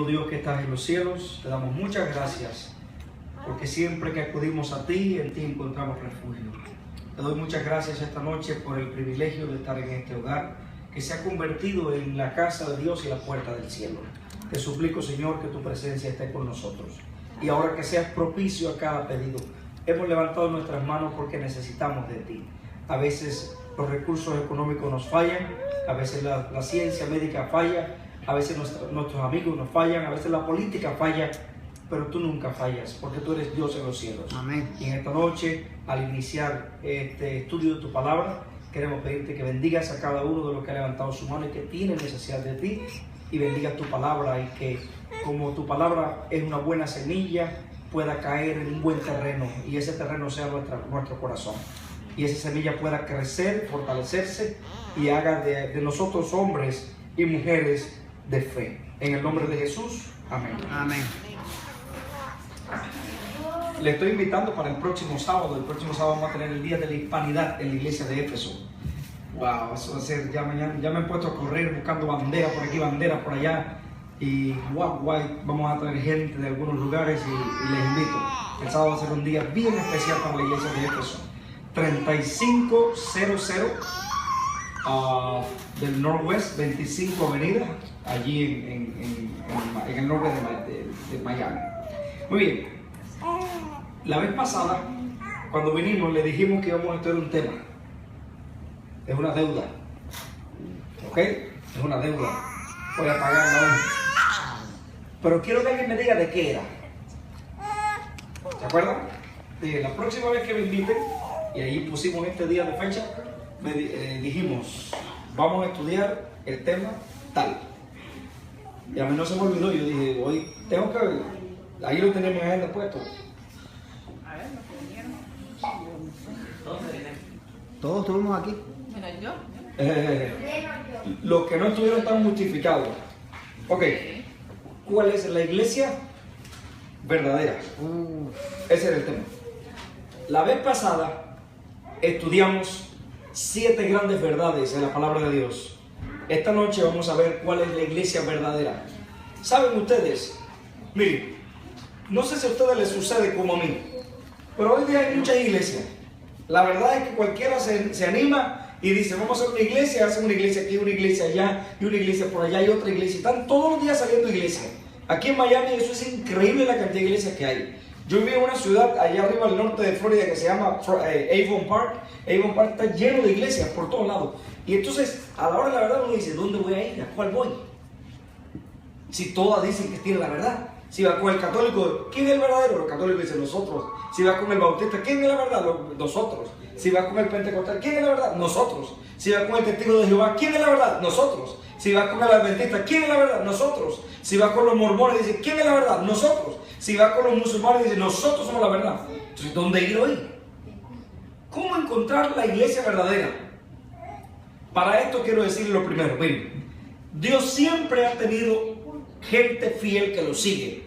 Dios que estás en los cielos, te damos muchas gracias porque siempre que acudimos a ti, en ti encontramos refugio. Te doy muchas gracias esta noche por el privilegio de estar en este hogar que se ha convertido en la casa de Dios y la puerta del cielo. Te suplico, Señor, que tu presencia esté con nosotros y ahora que seas propicio a cada pedido. Hemos levantado nuestras manos porque necesitamos de ti. A veces los recursos económicos nos fallan, a veces la ciencia médica falla, a veces nuestros amigos nos fallan, a veces la política falla, pero tú nunca fallas, porque tú eres Dios en los cielos. Amén. Y en esta noche, al iniciar este estudio de tu palabra, queremos pedirte que bendigas a cada uno de los que ha levantado su mano y que tiene necesidad de ti, y bendigas tu palabra, y que como tu palabra es una buena semilla, pueda caer en un buen terreno, y ese terreno sea nuestro corazón. Y esa semilla pueda crecer, fortalecerse, y haga de nosotros hombres y mujeres de fe. En el nombre de Jesús, amén. Amén. Le estoy invitando para el próximo sábado. El próximo sábado vamos a tener el Día de la Hispanidad en la iglesia de Éfeso. Wow, eso va a ser, ya mañana, ya me he puesto a correr buscando banderas por aquí, banderas por allá. Y guay, vamos a traer gente de algunos lugares y les invito. El sábado va a ser un día bien especial para la iglesia de Éfeso. 3500 del Northwest, 25 Avenida, allí en el norte de Miami. Muy bien. La vez pasada, cuando vinimos, le dijimos que íbamos a estudiar un tema. Es una deuda. ¿Ok? Es una deuda. Voy a pagarla hoy. Pero quiero que alguien me diga de qué era. ¿Se acuerdan? La próxima vez que me inviten, y ahí pusimos este día de fecha, dijimos, vamos a estudiar el tema tal. Y a mí no se me olvidó, yo dije, hoy tengo que ver. Ahí lo tenemos en agenda puesto. A ver, Todos estuvimos aquí. Mira, yo. Los que no estuvieron tan multiplicados. Ok, ¿cuál es la iglesia verdadera? Ese era el tema. La vez pasada estudiamos 7 grandes verdades en la palabra de Dios. Esta noche vamos a ver cuál es la iglesia verdadera. ¿Saben ustedes? Miren, no sé si a ustedes les sucede como a mí, pero hoy día hay muchas iglesias. La verdad es que cualquiera se anima y dice, vamos a hacer una iglesia, hacen una iglesia aquí, una iglesia allá, y una iglesia por allá, y otra iglesia. Están todos los días saliendo iglesias. Aquí en Miami eso es increíble la cantidad de iglesias que hay. Yo viví en una ciudad allá arriba al norte de Florida que se llama Avon Park. Avon Park está lleno de iglesias por todos lados. Y entonces, a la hora de la verdad uno dice, ¿dónde voy a ir? ¿A cuál voy? Si todas dicen que tienen la verdad. Si vas con el católico, ¿quién es el verdadero? Los católicos dicen nosotros. Si vas con el bautista, ¿quién es la verdad? Nosotros. Si vas con el pentecostal, ¿quién es la verdad? Nosotros. Si vas con el testigo de Jehová, ¿quién es la verdad? Nosotros. Si vas con el adventista, ¿quién es la verdad? Nosotros. Si vas con los mormones, dicen, ¿quién es la verdad? Nosotros. Si vas con los musulmanes, dicen, nosotros somos la verdad. Entonces, ¿dónde ir hoy? ¿Cómo encontrar la iglesia verdadera? Para esto quiero decir lo primero. Miren, Dios siempre ha tenido gente fiel que lo sigue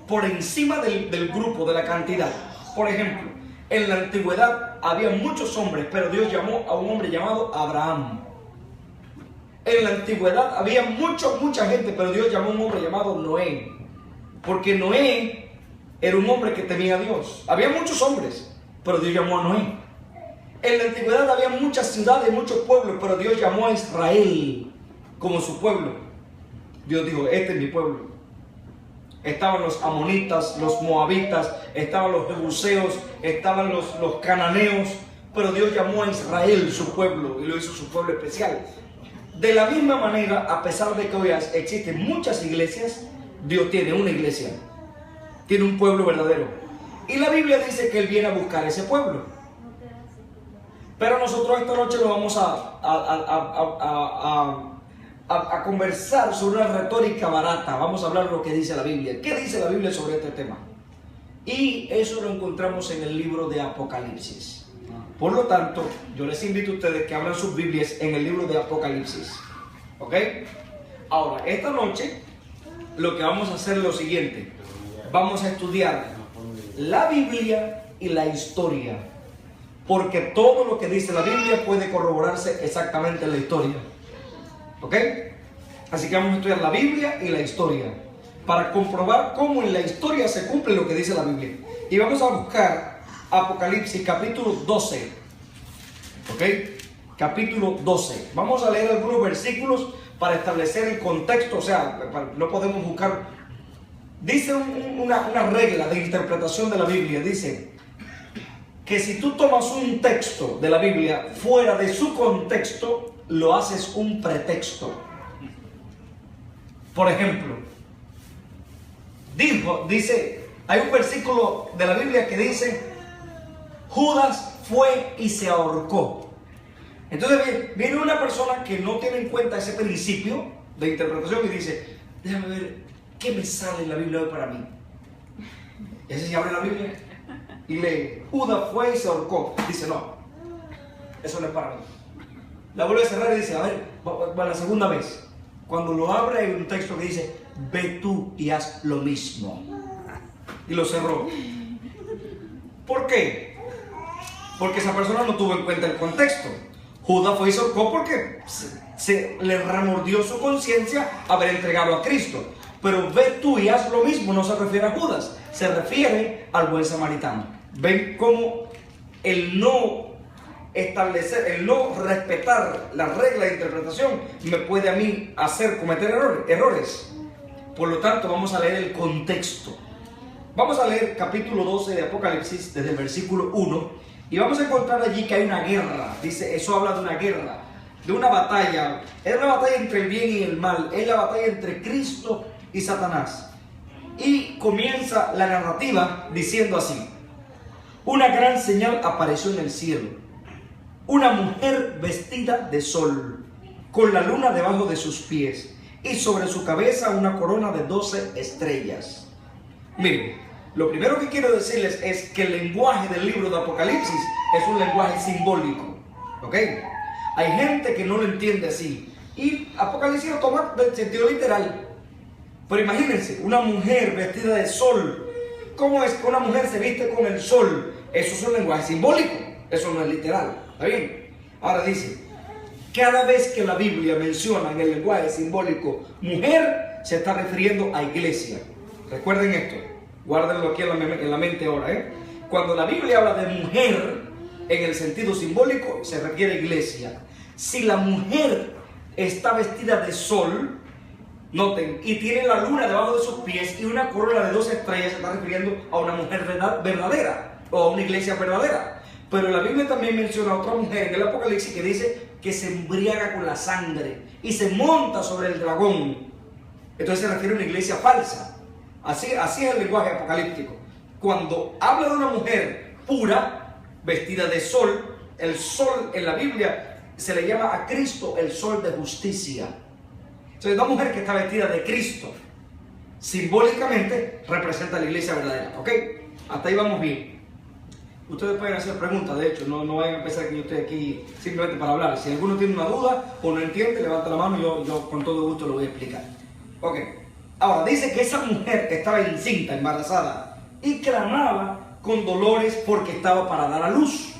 por encima del grupo, de la cantidad. Por ejemplo, en la antigüedad había muchos hombres, pero Dios llamó a un hombre llamado Abraham. En la antigüedad había mucha gente, pero Dios llamó a un hombre llamado Noé, porque Noé era un hombre que temía a Dios. Había muchos hombres, pero Dios llamó a Noé. En la antigüedad había muchas ciudades, muchos pueblos, pero Dios llamó a Israel como su pueblo. Dios dijo, este es mi pueblo. Estaban los amonitas, los moabitas, estaban los jebuseos, estaban los cananeos, pero Dios llamó a Israel su pueblo y lo hizo su pueblo especial. De la misma manera, a pesar de que hoy existen muchas iglesias, Dios tiene una iglesia, tiene un pueblo verdadero. Y la Biblia dice que Él viene a buscar ese pueblo. Pero nosotros esta noche lo vamos a conversar sobre una retórica barata. Vamos a hablar de lo que dice la Biblia. ¿Qué dice la Biblia sobre este tema? Y eso lo encontramos en el libro de Apocalipsis. Por lo tanto, yo les invito a ustedes que abran sus Biblias en el libro de Apocalipsis. ¿Ok? Ahora, esta noche lo que vamos a hacer es lo siguiente. Vamos a estudiar la Biblia y la historia. Porque todo lo que dice la Biblia puede corroborarse exactamente en la historia. ¿Ok? Así que vamos a estudiar la Biblia y la historia. para comprobar cómo en la historia se cumple lo que dice la Biblia. Y vamos a buscar Apocalipsis capítulo 12. ¿Ok? Capítulo 12. Vamos a leer algunos versículos para establecer el contexto. O sea, no podemos buscar. Dice una regla de interpretación de la Biblia. Dice que si tú tomas un texto de la Biblia fuera de su contexto, lo haces un pretexto. Por ejemplo, dice, hay un versículo de la Biblia que dice: Judas fue y se ahorcó. Entonces viene una persona que no tiene en cuenta ese principio de interpretación y dice: déjame ver qué me sale en la Biblia hoy para mí. Y así se abre la Biblia y lee: Judas fue y se ahorcó. Dice: no, eso no es para mí. La vuelve a cerrar y dice: a ver, va la segunda vez. Cuando lo abre hay un texto que dice: ve tú y haz lo mismo. Y lo cerró. ¿Por qué? Porque esa persona no tuvo en cuenta el contexto. Judas fue y se ahorcó porque se le remordió su conciencia haber entregado a Cristo. Pero ve tú y haz lo mismo no se refiere a Judas, se refiere al buen samaritano. Ven cómo el no establecer, el no respetar la regla de interpretación me puede a mí hacer cometer errores. Por lo tanto, vamos a leer el contexto. Vamos a leer capítulo 12 de Apocalipsis desde el versículo 1 y vamos a encontrar allí que hay una guerra. Dice, eso habla de una guerra, de una batalla. Es una batalla entre el bien y el mal, es la batalla entre Cristo y Satanás. Y comienza la narrativa diciendo así: una gran señal apareció en el cielo, una mujer vestida de sol, con la luna debajo de sus pies, y sobre su cabeza una corona de 12 estrellas. Miren, lo primero que quiero decirles es que el lenguaje del libro de Apocalipsis es un lenguaje simbólico. ¿Ok? Hay gente que no lo entiende así, y Apocalipsis lo toma del sentido literal. Pero imagínense, una mujer vestida de sol. ¿Cómo es que una mujer se viste con el sol? Eso es un lenguaje simbólico, eso no es literal. ¿Está bien? Ahora dice, cada vez que la Biblia menciona en el lenguaje simbólico mujer, se está refiriendo a iglesia. Recuerden esto, guárdenlo aquí en la mente ahora. Cuando la Biblia habla de mujer en el sentido simbólico, se refiere a iglesia. Si la mujer está vestida de sol, noten, y tiene la luna debajo de sus pies y una corona de 12 estrellas, se está refiriendo a una mujer verdadera o a una iglesia verdadera. Pero la Biblia también menciona a otra mujer en el Apocalipsis que dice que se embriaga con la sangre y se monta sobre el dragón. Entonces se refiere a una iglesia falsa. Así es el lenguaje apocalíptico. Cuando habla de una mujer pura, vestida de sol, el sol en la Biblia se le llama a Cristo el sol de justicia. Entonces, una mujer que está vestida de Cristo, simbólicamente representa la iglesia verdadera. ¿Ok? Hasta ahí vamos bien. Ustedes pueden hacer preguntas, de hecho, no vayan a pensar que yo estoy aquí simplemente para hablar. Si alguno tiene una duda o no entiende, levanta la mano y yo con todo gusto lo voy a explicar. Ok. Ahora, dice que esa mujer estaba encinta, embarazada, y clamaba con dolores porque estaba para dar a luz.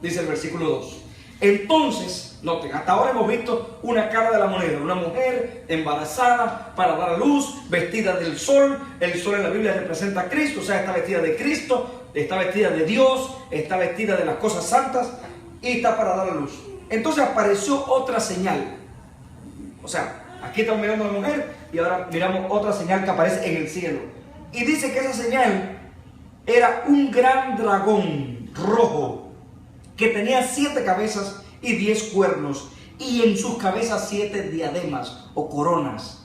Dice el versículo 2. Entonces, noten, hasta ahora hemos visto una cara de la moneda, una mujer embarazada para dar a luz, vestida del sol. El sol en la Biblia representa a Cristo, o sea, está vestida de Cristo, está vestida de Dios, está vestida de las cosas santas y está para dar a luz. Entonces apareció otra señal. O sea, aquí estamos mirando a la mujer y ahora miramos otra señal que aparece en el cielo. Y dice que esa señal era un gran dragón rojo que tenía 7 cabezas y 10 cuernos, y en sus cabezas 7 diademas o coronas.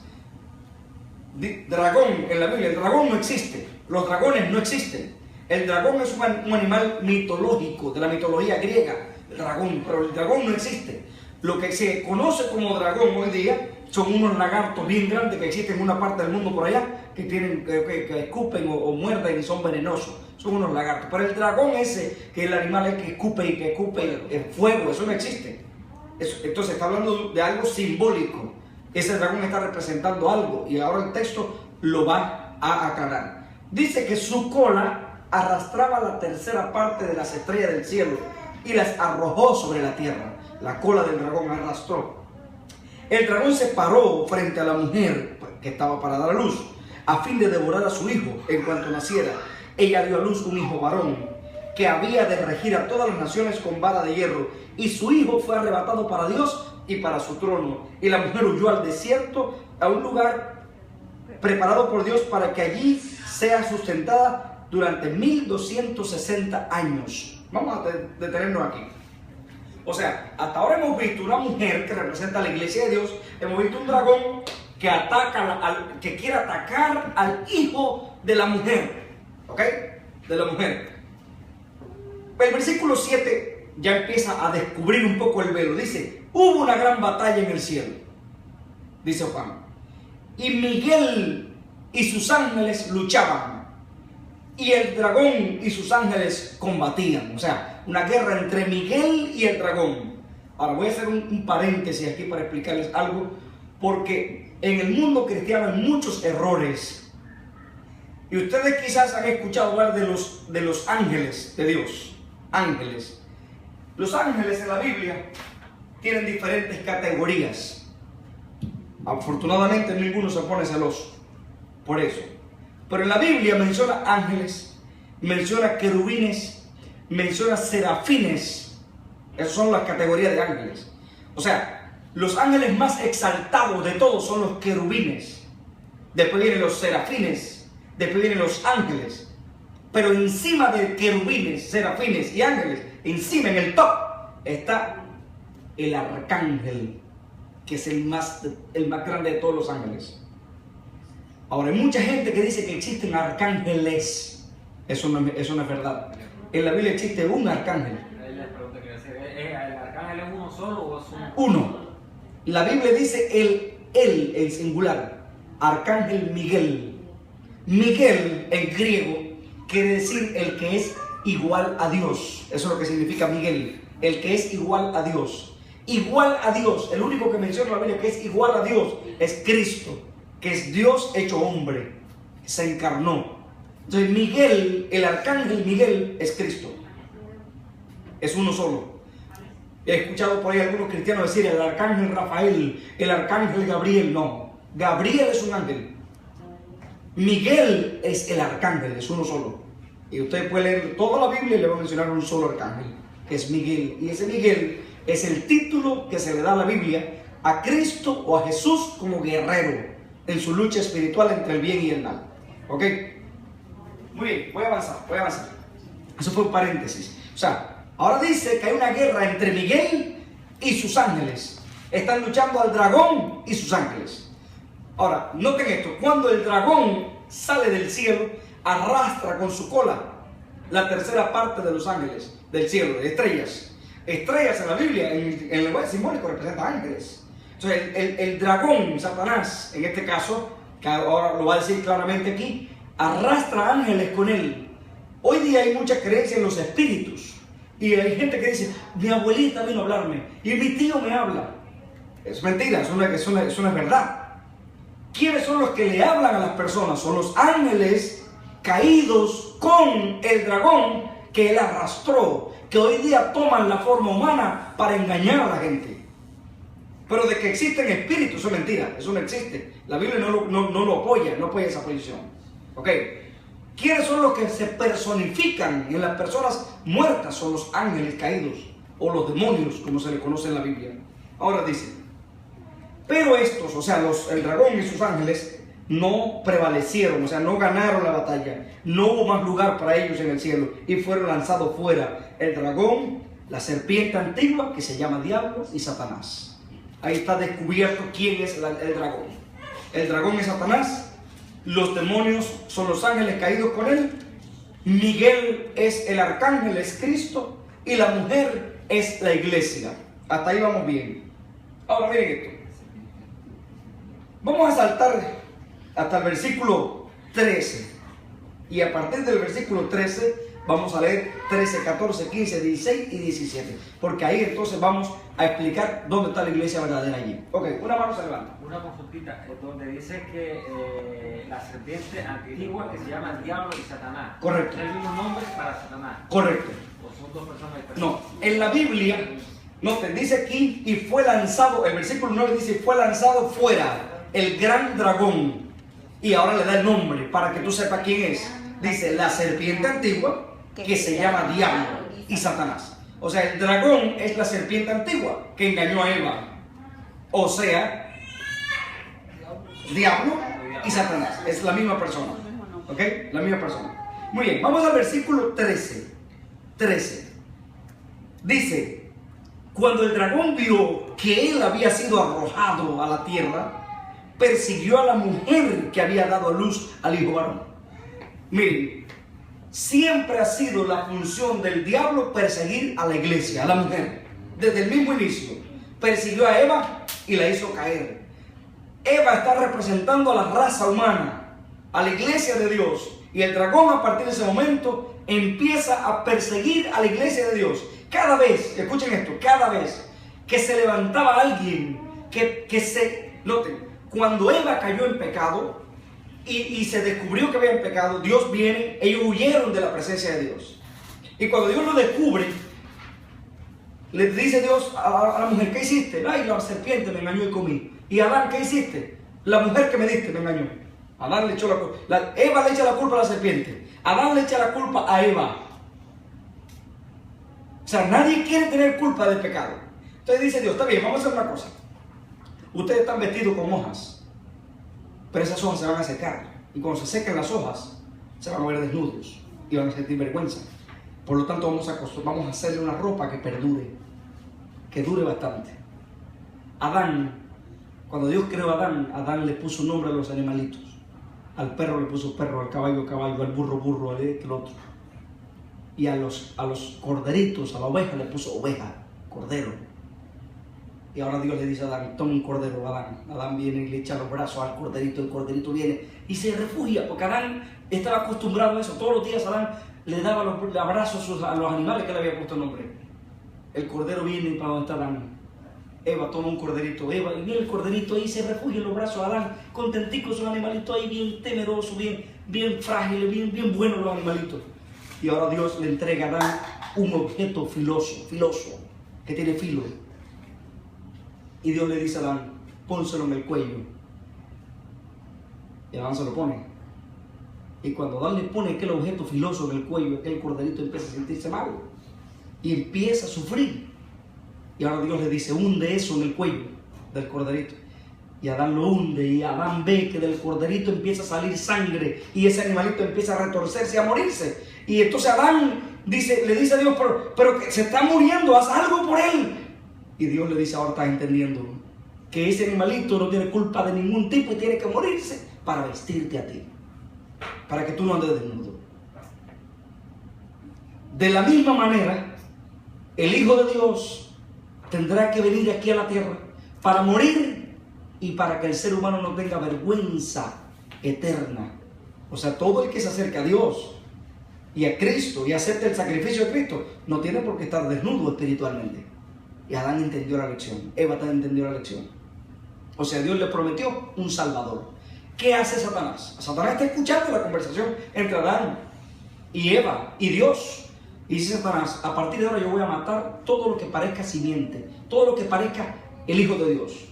Dragón en la Biblia, el dragón no existe, los dragones no existen. El dragón es un animal mitológico, de la mitología griega, el dragón, pero el dragón no existe. Lo que se conoce como dragón hoy día son unos lagartos bien grandes que existen en una parte del mundo por allá, que tienen que escupen o muerden y son venenosos. Son unos lagartos. Pero el dragón ese, que el animal es que escupe el fuego, eso no existe. Entonces está hablando de algo simbólico. Ese dragón está representando algo y ahora el texto lo va a aclarar. Dice que su cola arrastraba la tercera parte de las estrellas del cielo y las arrojó sobre la tierra. La cola del dragón arrastró. El dragón se paró frente a la mujer que estaba para dar a luz. a fin de devorar a su hijo en cuanto naciera. Ella dio a luz un hijo varón, que había de regir a todas las naciones con vara de hierro. Y su hijo fue arrebatado para Dios y para su trono. Y la mujer huyó al desierto, a un lugar preparado por Dios para que allí sea sustentada durante 1260 años. Vamos a detenernos aquí. O sea, hasta ahora hemos visto una mujer que representa a la iglesia de Dios. Hemos visto un dragón que ataca que quiere atacar al hijo de la mujer. ¿Ok? De la mujer. El versículo 7 ya empieza a descubrir un poco el velo. Dice, hubo una gran batalla en el cielo, dice Juan, y Miguel y sus ángeles luchaban, y el dragón y sus ángeles combatían. O sea, una guerra entre Miguel y el dragón. Ahora voy a hacer un paréntesis aquí para explicarles algo, porque en el mundo cristiano hay muchos errores. Y ustedes quizás han escuchado hablar de los ángeles de Dios. Ángeles. Los ángeles en la Biblia tienen diferentes categorías. Afortunadamente ninguno se pone celoso por eso. Pero en la Biblia menciona ángeles, menciona querubines, menciona serafines. Esas son las categorías de ángeles. O sea, los ángeles más exaltados de todos son los querubines. Después vienen los serafines. Después vienen los ángeles. Pero encima de querubines, serafines y ángeles, encima en el top, está el arcángel, que es el más grande de todos los ángeles. Ahora, hay mucha gente que dice que existen arcángeles. Eso no es verdad. En la Biblia existe un arcángel. La pregunta que hacer, ¿el arcángel es uno solo o es uno? La Biblia dice el singular, arcángel Miguel. Miguel en griego quiere decir el que es igual a Dios. Eso es lo que significa Miguel, el que es igual a Dios. Igual a Dios, el único que menciona la Biblia que es igual a Dios es Cristo, que es Dios hecho hombre, se encarnó. Entonces Miguel, el arcángel Miguel es Cristo, es uno solo. He escuchado por ahí algunos cristianos decir el arcángel Rafael, el arcángel Gabriel. No, Gabriel es un ángel. Miguel es el arcángel, es uno solo. Y usted puede leer toda la Biblia y le va a mencionar un solo arcángel, que es Miguel. Y ese Miguel es el título que se le da a la Biblia a Cristo o a Jesús como guerrero en su lucha espiritual entre el bien y el mal. ¿Ok? Muy bien, voy a avanzar. Eso fue un paréntesis. O sea, ahora dice que hay una guerra entre Miguel y sus ángeles. Están luchando al dragón y sus ángeles. Ahora, noten esto, cuando el dragón sale del cielo, arrastra con su cola la tercera parte de los ángeles del cielo, de estrellas. Estrellas en la Biblia, en el lenguaje simbólico, representan ángeles. Entonces, el dragón, Satanás, en este caso, que ahora lo va a decir claramente aquí, arrastra ángeles con él. Hoy día hay mucha creencia en los espíritus. Y hay gente que dice, mi abuelita vino a hablarme, y mi tío me habla. Es mentira, eso no es verdad. ¿Quiénes son los que le hablan a las personas? Son los ángeles caídos con el dragón que él arrastró, que hoy día toman la forma humana para engañar a la gente. Pero de que existen espíritus, eso es mentira, eso no existe. La Biblia no lo apoya, no apoya esa posición. ¿Ok? ¿Quiénes son los que se personifican en las personas muertas? Son los ángeles caídos, o los demonios, como se le conoce en la Biblia. Ahora dice, pero estos, o sea, el dragón y sus ángeles, no prevalecieron, o sea, no ganaron la batalla. No hubo más lugar para ellos en el cielo y fueron lanzados fuera. El dragón, la serpiente antigua, que se llama Diablo, y Satanás. Ahí está descubierto quién es el dragón. El dragón es Satanás, los demonios son los ángeles caídos con él, Miguel es el arcángel, es Cristo, y la mujer es la iglesia. Hasta ahí vamos bien. Ahora miren esto. Vamos a saltar hasta el versículo 13. Y a partir del versículo 13 vamos a leer 13, 14, 15, 16 y 17. Porque ahí entonces vamos a explicar dónde está la iglesia verdadera allí. Ok, una mano se levanta. Una consultita, donde dice que la serpiente antigua que se llama el diablo y Satanás. Correcto. ¿Es el mismo nombre para Satanás? Correcto. ¿O son dos personas diferentes? No, en la Biblia, noten, dice aquí, y fue lanzado, el versículo 9 dice, fue lanzado fuera el gran dragón. Y ahora le da el nombre para que tú sepas quién es. Dice la serpiente antigua que se llama Diablo y Satanás. O sea, el dragón es la serpiente antigua que engañó a Eva. O sea, Diablo y Satanás. Es la misma persona. ¿Ok? La misma persona. Muy bien, vamos al versículo 13. 13. Dice, cuando el dragón vio que él había sido arrojado a la tierra, persiguió a la mujer que había dado a luz al hijo varón. Miren, siempre ha sido la función del diablo perseguir a la iglesia, a la mujer. Desde el mismo inicio, persiguió a Eva y la hizo caer. Eva está representando a la raza humana, a la iglesia de Dios. Y el dragón a partir de ese momento empieza a perseguir a la iglesia de Dios. Cada vez, escuchen esto, cada vez que se levantaba alguien noten, cuando Eva cayó en pecado y se descubrió que había en pecado, Dios viene, ellos huyeron de la presencia de Dios. Y cuando Dios lo descubre, le dice Dios a la mujer, ¿qué hiciste? Ay, la serpiente me engañó y comí. Y Adán, ¿qué hiciste? La mujer que me diste me engañó. Adán le echó la culpa. Eva le echa la culpa a la serpiente. Adán le echa la culpa a Eva. O sea, nadie quiere tener culpa del pecado. Entonces dice Dios, está bien, vamos a hacer una cosa. Ustedes están vestidos con hojas, pero esas hojas se van a secar. Y cuando se sequen las hojas, se van a ver desnudos y van a sentir vergüenza. Por lo tanto, vamos a hacerle una ropa que perdure, que dure bastante. Adán, cuando Dios creó a Adán, Adán le puso nombre a los animalitos. Al perro le puso perro, al caballo caballo, al burro burro, al este, al otro. Y a los corderitos, a la oveja le puso oveja, cordero. Y ahora Dios le dice a Adán, toma un cordero, Adán. Adán viene y le echa los brazos al corderito, el corderito viene y se refugia, porque Adán estaba acostumbrado a eso. Todos los días Adán le daba los abrazos a los animales que le había puesto nombre. El cordero viene para donde está Adán. Eva toma un corderito, Eva, y viene el corderito ahí, se refugia en los brazos de Adán, contentico, esos animalitos ahí, bien temerosos, bien frágiles, bien buenos los animalitos. Y ahora Dios le entrega a Adán un objeto filoso, que tiene filo. Y Dios le dice a Adán, pónselo en el cuello. Y Adán se lo pone. Y cuando Adán le pone aquel objeto filoso en el cuello, aquel corderito empieza a sentirse mal. Y empieza a sufrir. Y ahora Dios le dice, hunde eso en el cuello del corderito. Y Adán lo hunde y Adán ve que del corderito empieza a salir sangre. Y ese animalito empieza a retorcerse y a morirse. Y entonces Adán le dice a Dios, pero que se está muriendo, haz algo por él. Y Dios le dice, ahora estás entendiendo que ese animalito no tiene culpa de ningún tipo y tiene que morirse para vestirte a ti, para que tú no andes desnudo. De la misma manera, el Hijo de Dios tendrá que venir aquí a la tierra para morir y para que el ser humano no tenga vergüenza eterna. O sea, todo el que se acerca a Dios y a Cristo y acepta el sacrificio de Cristo no tiene por qué estar desnudo espiritualmente. Y Adán entendió la lección, Eva también entendió la lección. O sea, Dios le prometió un Salvador. ¿Qué hace Satanás? Satanás está escuchando la conversación entre Adán y Eva y Dios. Y dice Satanás, a partir de ahora yo voy a matar todo lo que parezca simiente, todo lo que parezca el Hijo de Dios.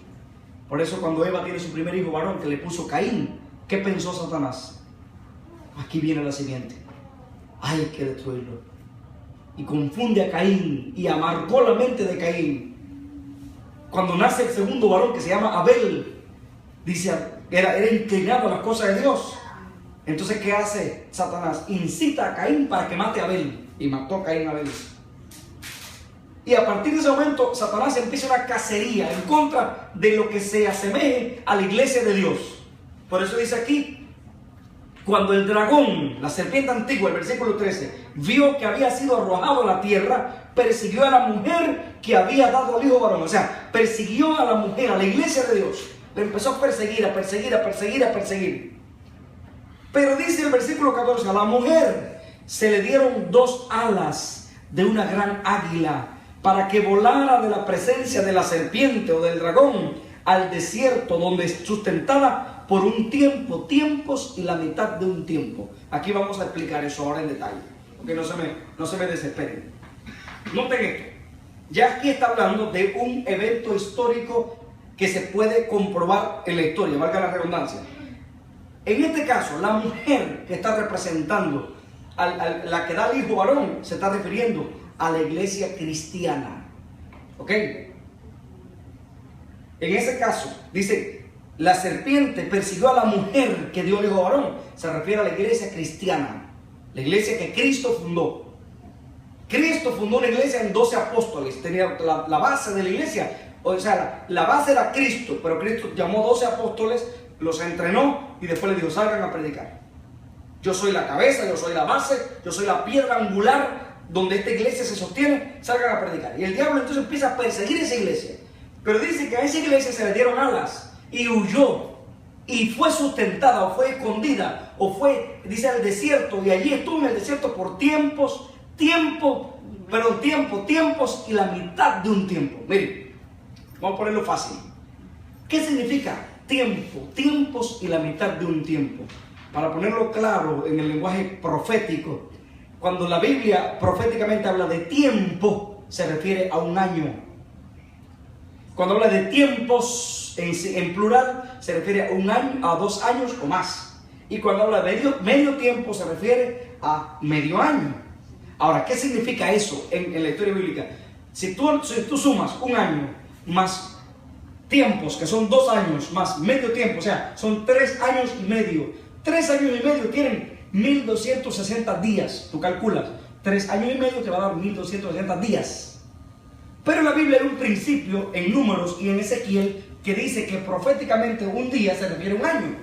Por eso cuando Eva tiene su primer hijo varón, que le puso Caín, ¿qué pensó Satanás? Aquí viene la simiente, hay que destruirlo. Y confunde a Caín y amargó la mente de Caín. Cuando nace el segundo varón, que se llama Abel, dice, era inclinado a las cosas de Dios. Entonces, ¿qué hace Satanás? Incita a Caín para que mate a Abel. Y mató a Caín a Abel. Y a partir de ese momento, Satanás empieza una cacería en contra de lo que se asemeje a la iglesia de Dios. Por eso dice aquí, cuando el dragón, la serpiente antigua, el versículo 13, vio que había sido arrojado a la tierra, persiguió a la mujer que había dado al hijo varón. O sea, persiguió a la mujer, a la iglesia de Dios. Le empezó a perseguir. Pero dice el versículo 14, a la mujer se le dieron 2 alas de una gran águila para que volara de la presencia de la serpiente o del dragón al desierto, donde sustentada por un tiempo, tiempos y la mitad de un tiempo. Aquí vamos a explicar eso ahora en detalle, porque no se me desesperen. Noten esto, ya aquí está hablando de un evento histórico que se puede comprobar en la historia, valga la redundancia. En este caso, la mujer que está representando, la que da al hijo varón, se está refiriendo a la iglesia cristiana. ¿Ok? En ese caso, dice, la serpiente persiguió a la mujer que dio al hijo varón. Se refiere a la iglesia cristiana, la iglesia que Cristo fundó. Cristo fundó una iglesia en 12 apóstoles, tenía la base de la iglesia, o sea, la base era Cristo, pero Cristo llamó 12 apóstoles, los entrenó y después les dijo, salgan a predicar. Yo soy la cabeza, yo soy la base, yo soy la piedra angular donde esta iglesia se sostiene, salgan a predicar. Y el diablo entonces empieza a perseguir esa iglesia, pero dice que a esa iglesia se le dieron alas y huyó. Y fue sustentada, o fue escondida, o fue, dice, al desierto, y allí estuvo en el desierto por tiempos y la mitad de un tiempo. Miren, vamos a ponerlo fácil. ¿Qué significa tiempo? Tiempos y la mitad de un tiempo. Para ponerlo claro en el lenguaje profético, cuando la Biblia proféticamente habla de tiempo, se refiere a un año. Cuando habla de tiempos en plural, se refiere a un año, a 2 años o más. Y cuando habla de medio tiempo, se refiere a medio año. Ahora, ¿qué significa eso en la historia bíblica? Si tú sumas un año más tiempos, que son 2 años, más medio tiempo, o sea, son 3 años y medio. 3 años y medio tienen 1260 días. Tú calculas, 3 años y medio te va a dar 1260 días. Pero en la Biblia hay un principio en Números y en Ezequiel que dice que proféticamente un día se refiere a un año,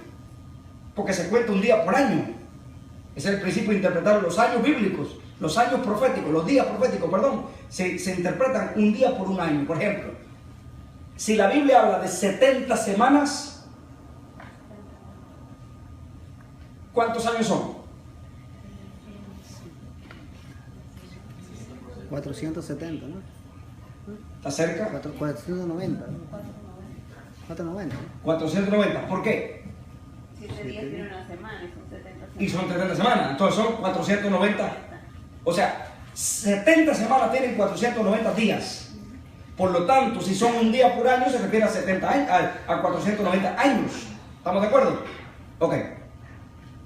porque se cuenta un día por año. Ese es el principio de interpretar los años bíblicos, los años proféticos, los días proféticos, perdón, se interpretan un día por un año. Por ejemplo, si la Biblia habla de 70 semanas, ¿cuántos años son? 470, ¿no? ¿Está cerca? 490, ¿no? 490. 490. ¿Por qué? 7 días tiene una semana y son 70 semanas. Y son 70 semanas, entonces son 490. O sea, 70 semanas tienen 490 días. Por lo tanto, si son un día por año, se refiere a 70 años, a 490 años. ¿Estamos de acuerdo? Ok.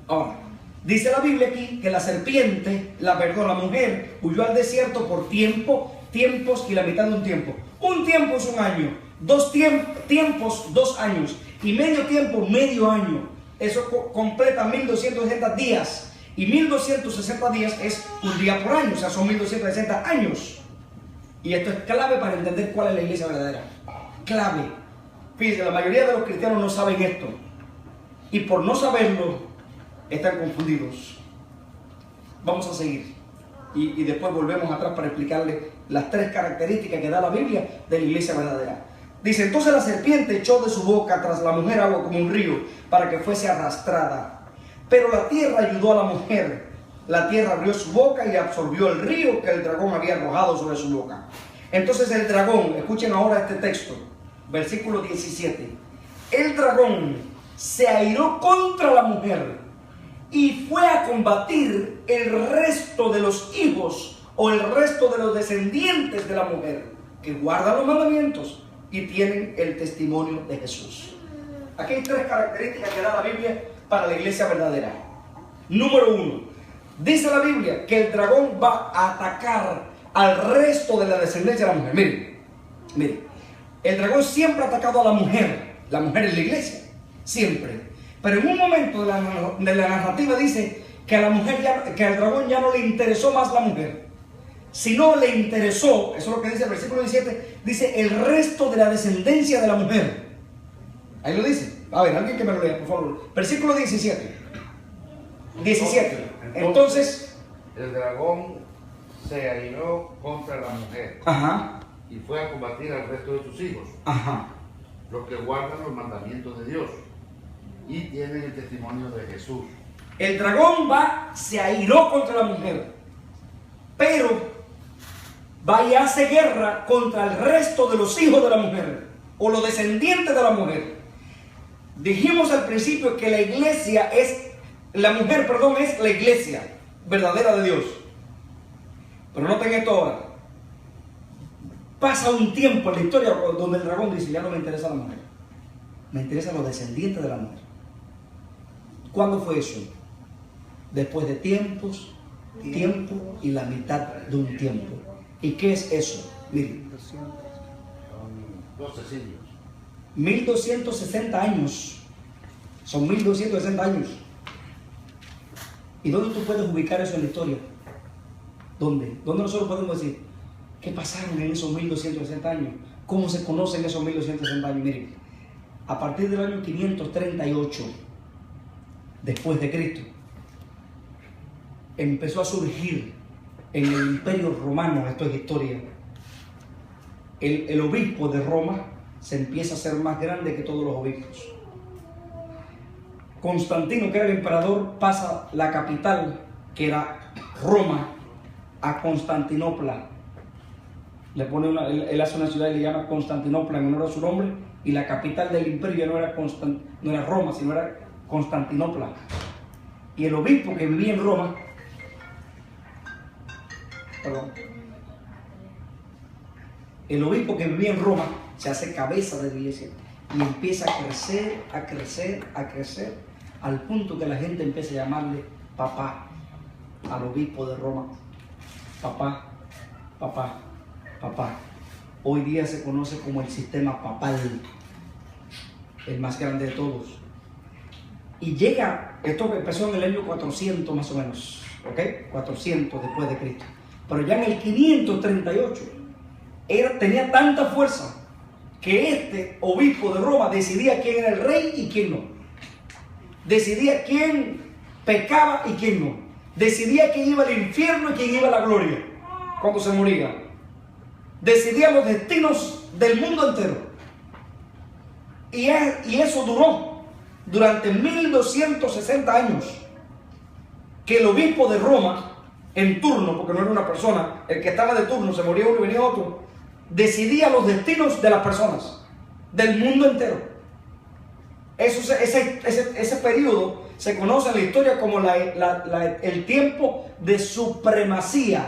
Ahora, dice la Biblia aquí que la serpiente, la mujer, huyó al desierto por tiempos y la mitad de un tiempo. Un tiempo es un año, 2 tiempos, 2 años, y medio tiempo, medio año. Eso completa 1260 días. Y 1260 días es un día por año, o sea, son 1260 años. Y esto es clave para entender cuál es la iglesia verdadera. Clave. Fíjense, la mayoría de los cristianos no saben esto. Y por no saberlo, están confundidos. Vamos a seguir. Y después volvemos atrás para explicarles las 3 características que da la Biblia de la iglesia verdadera. Dice, entonces la serpiente echó de su boca tras la mujer agua como un río, para que fuese arrastrada. Pero la tierra ayudó a la mujer. La tierra abrió su boca y absorbió el río que el dragón había arrojado sobre su boca. Entonces el dragón, escuchen ahora este texto, versículo 17. El dragón se airó contra la mujer y fue a combatir el resto de los hijos o el resto de los descendientes de la mujer que guardan los mandamientos y tienen el testimonio de Jesús. Aquí hay 3 características que da la Biblia para la iglesia verdadera. Número 1, dice la Biblia que el dragón va a atacar al resto de la descendencia de la mujer. Miren, el dragón siempre ha atacado a la mujer es la iglesia, siempre. Pero en un momento de la narrativa dice que a la mujer que al dragón ya no le interesó más la mujer. Si no le interesó, eso es lo que dice el versículo 17, dice el resto de la descendencia de la mujer. Ahí lo dice. A ver, alguien que me lo lea, por favor. Versículo 17. Entonces, el dragón se airó contra la mujer. Ajá. Y fue a combatir al resto de sus hijos. Ajá. Los que guardan los mandamientos de Dios y tienen el testimonio de Jesús. El dragón se airó contra la mujer, pero va y hace guerra contra el resto de los hijos de la mujer o los descendientes de la mujer. Dijimos al principio que la iglesia es la iglesia verdadera de Dios. Pero noten esto ahora. Pasa un tiempo en la historia donde el dragón dice, ya no me interesa la mujer, me interesan los descendientes de la mujer. ¿Cuándo fue eso? Después de tiempos, tiempo y la mitad de un tiempo. ¿Y qué es eso? Miren, 12 siglos. 1260 años. Son 1260 años. ¿Y dónde tú puedes ubicar eso en la historia? ¿Dónde? ¿Dónde nosotros podemos decir qué pasaron en esos 1260 años? ¿Cómo se conocen esos 1260 años? Miren, a partir del año 538 después de Cristo, empezó a surgir en el Imperio Romano, esto es historia, el obispo de Roma se empieza a hacer más grande que todos los obispos. Constantino, que era el emperador, pasa la capital, que era Roma, a Constantinopla. Le pone él hace una ciudad y le llama Constantinopla en honor a su nombre, y la capital del imperio ya no era Roma, sino era Constantinopla. Y el obispo que vivía en Roma, el obispo que vivía en Roma se hace cabeza de la iglesia y empieza a crecer, a crecer, a crecer, al punto que la gente empieza a llamarle papá al obispo de Roma. Papá, papá, papá. Hoy día se conoce como el sistema papal, el más grande de todos. Y llega, esto empezó en el año 400 más o menos, ¿ok? 400 después de Cristo. Pero ya en el 538 tenía tanta fuerza que este obispo de Roma decidía quién era el rey y quién no. Decidía quién pecaba y quién no. Decidía quién iba al infierno y quién iba a la gloria cuando se moría. Decidía los destinos del mundo entero. Y eso duró durante 1260 años. Que el obispo de Roma, en turno, porque no era una persona, el que estaba de turno, se moría uno y venía otro, decidía los destinos de las personas, del mundo entero. Ese periodo se conoce en la historia como el tiempo de supremacía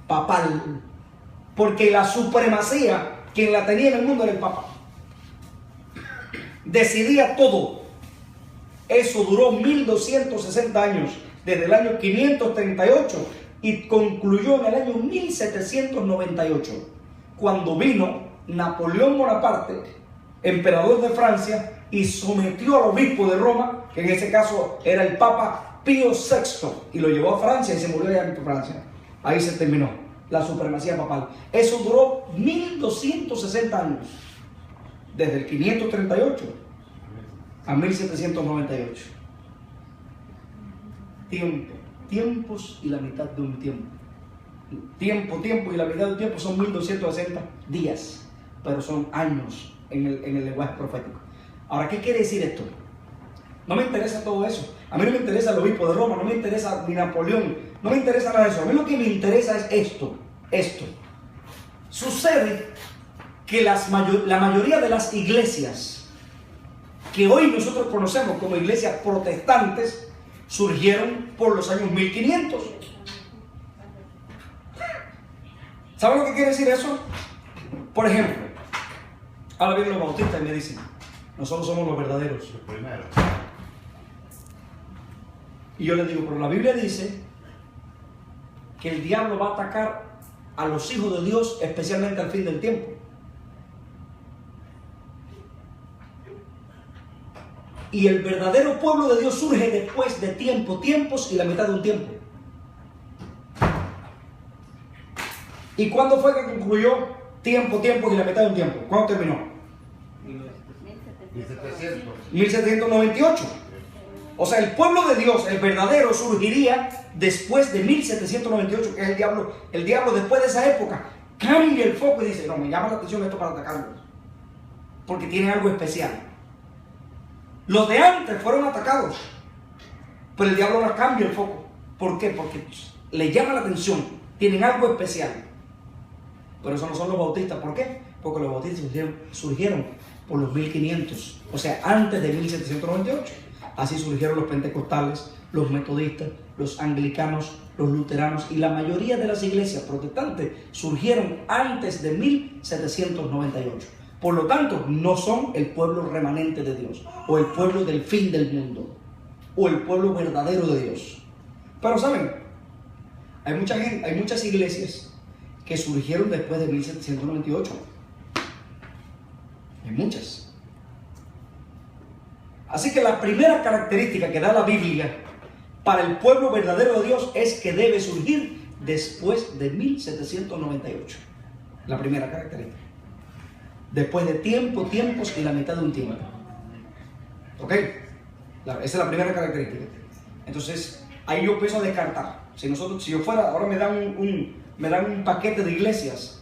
papal, porque la supremacía, quien la tenía en el mundo era el Papa. Decidía todo. Eso duró 1260 años, desde el año 538 y concluyó en el año 1798, cuando vino Napoleón Bonaparte, emperador de Francia, y sometió al obispo de Roma, que en ese caso era el Papa Pío VI, y lo llevó a Francia y se murió allá en Francia. Ahí se terminó la supremacía papal. Eso duró 1260 años, desde el 538 a 1798. Tiempos y la mitad de un tiempo. Tiempo y la mitad de un tiempo son 1260 días, pero son años en el lenguaje profético. Ahora, ¿qué quiere decir esto? No me interesa todo eso. A mí no me interesa el obispo de Roma, no me interesa ni Napoleón, no me interesa nada de eso. A mí lo que me interesa es esto. Sucede que la mayoría de las iglesias que hoy nosotros conocemos como iglesias protestantes surgieron por los años 1500. ¿Saben lo que quiere decir eso? Por ejemplo, ahora vienen los bautistas y me dicen, nosotros somos los verdaderos. Los primeros. Y yo les digo, pero la Biblia dice que el diablo va a atacar a los hijos de Dios, especialmente al fin del tiempo. Y el verdadero pueblo de Dios surge después de tiempos y la mitad de un tiempo. ¿Y cuándo fue que concluyó tiempos y la mitad de un tiempo? ¿Cuándo terminó? 1700. 1798. O sea, el pueblo de Dios, el verdadero, surgiría después de 1798, que es el diablo después de esa época cambia el foco y dice, no, me llama la atención esto para atacarlos, porque tiene algo especial. Los de antes fueron atacados, pero el diablo ahora cambia el foco. ¿Por qué? Porque le llama la atención, tienen algo especial. Pero eso no son los bautistas. ¿Por qué? Porque los bautistas surgieron por los 1500, o sea, antes de 1798. Así surgieron los pentecostales, los metodistas, los anglicanos, los luteranos, y la mayoría de las iglesias protestantes surgieron antes de 1798. Por lo tanto, no son el pueblo remanente de Dios o el pueblo del fin del mundo. o el pueblo verdadero de Dios. Pero saben, hay muchas iglesias que surgieron después de 1798. Hay muchas. Así que la primera característica que da la Biblia para el pueblo verdadero de Dios es que debe surgir después de 1798. La primera característica. Después de tiempos y la mitad de un tiempo. ¿Ok? Esa es la primera característica. Entonces, ahí yo empiezo a descartar. Si yo fuera, ahora me dan un paquete de iglesias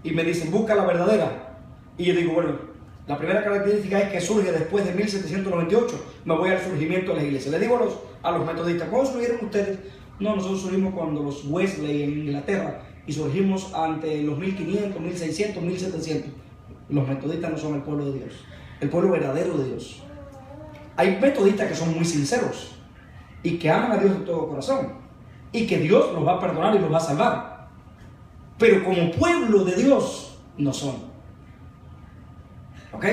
y me dicen, busca la verdadera. Y yo digo, bueno, la primera característica es que surge después de 1798. Me voy al surgimiento de la iglesia. Le digo a los metodistas, ¿cuándo surgieron ustedes? No, nosotros surgimos cuando los Wesley en Inglaterra y surgimos ante los 1500, 1600, 1700. Los metodistas no son el pueblo de Dios, el pueblo verdadero de Dios. Hay metodistas que son muy sinceros y que aman a Dios de todo corazón y que Dios los va a perdonar y los va a salvar. Pero como pueblo de Dios no son. ¿Ok?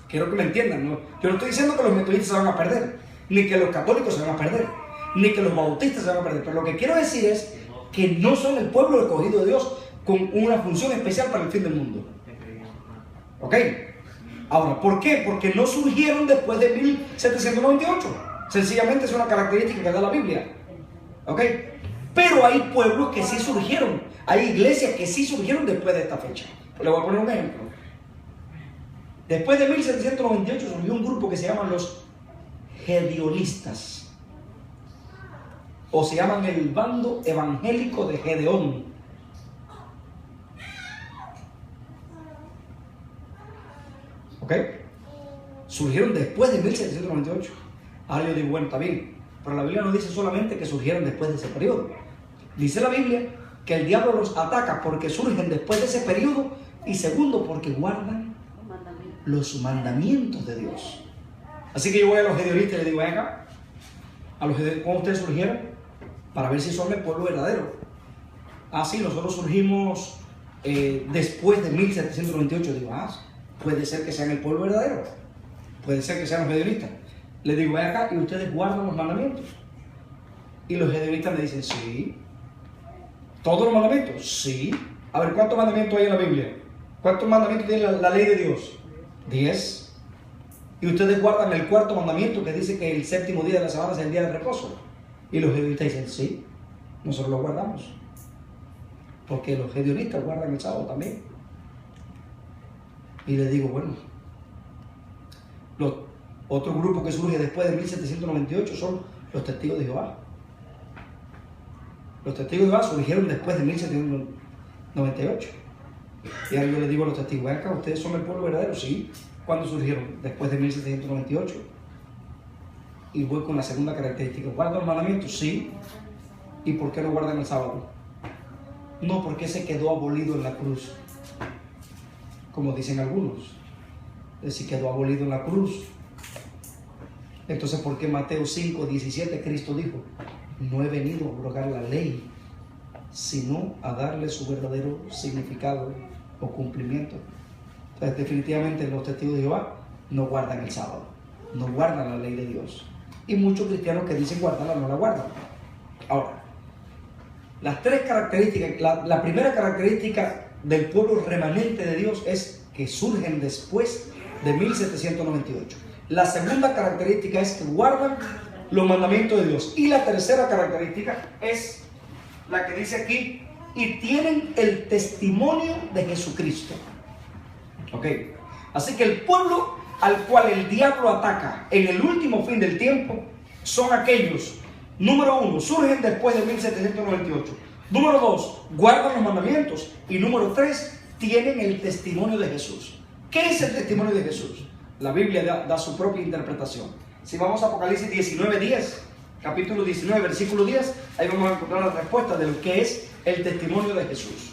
Quiero que me entiendan, ¿no? Yo no estoy diciendo que los metodistas se van a perder, ni que los católicos se van a perder, ni que los bautistas se van a perder. Pero lo que quiero decir es que no son el pueblo escogido de Dios con una función especial para el fin del mundo. ¿Ok? Ahora, ¿por qué? Porque no surgieron después de 1798. Sencillamente es una característica que da la Biblia. ¿Ok? Pero hay pueblos que sí surgieron. Hay iglesias que sí surgieron después de esta fecha. Le voy a poner un ejemplo. Después de 1798 surgió un grupo que se llaman los Gedeonistas. O se llaman el bando evangélico de Gedeón. ¿Ok? Surgieron después de 1798. Ahora yo digo, bueno, está bien. Pero la Biblia no dice solamente que surgieron después de ese periodo. Dice la Biblia que el diablo los ataca porque surgen después de ese periodo. Y segundo, porque guardan los mandamientos de Dios. Así que yo voy a los gedeonistas y les digo, ven acá, ¿cómo ustedes surgieron? Para ver si son el pueblo verdadero. Ah, sí, nosotros surgimos después de 1798. Digo, puede ser que sean el pueblo verdadero. Puede ser que sean los gedeonistas. Les digo, ven acá, ¿y ustedes guardan los mandamientos? Y los gedeonistas me dicen, sí. ¿Todos los mandamientos? Sí. A ver, ¿cuántos mandamientos hay en la Biblia? ¿Cuántos mandamientos tiene la ley de Dios? 10. Y ustedes guardan el cuarto mandamiento que dice que el séptimo día de la semana es el día de reposo. Y los gedeonistas dicen, sí, nosotros lo guardamos. Porque los gedeonistas guardan el sábado también. Y les digo, bueno, otro grupo que surge después de 1798 son los testigos de Jehová. Los testigos de Jehová surgieron después de 1798. Y ahora yo les digo a los testigos, acá, ¿ustedes son el pueblo verdadero? Sí. ¿Cuándo surgieron? Después de 1798. Y voy con la segunda característica. ¿Guardan los mandamientos? Sí. ¿Y por qué no guardan el sábado? No, porque se quedó abolido en la cruz. Como dicen algunos. Es decir, quedó abolido en la cruz. Entonces, ¿por qué Mateo 5:17 Cristo dijo, no he venido a abrogar la ley, sino a darle su verdadero significado o cumplimiento? Entonces, definitivamente los testigos de Jehová no guardan el sábado, no guardan la ley de Dios. Y muchos cristianos que dicen guardarla no la guardan. Ahora, las tres características, la primera característica del pueblo remanente de Dios es que surgen después de 1798. La segunda característica es que guardan los mandamientos de Dios. Y la tercera característica es la que dice aquí, y tienen el testimonio de Jesucristo. Ok, así que el pueblo al cual el diablo ataca en el último fin del tiempo son aquellos, número 1, surgen después de 1798. Número 2, guardan los mandamientos. Y número 3, tienen el testimonio de Jesús. ¿Qué es el testimonio de Jesús? La Biblia da su propia interpretación. Si vamos a Apocalipsis 19:10, capítulo 19, versículo 10, ahí vamos a encontrar la respuesta de lo que es el testimonio de Jesús.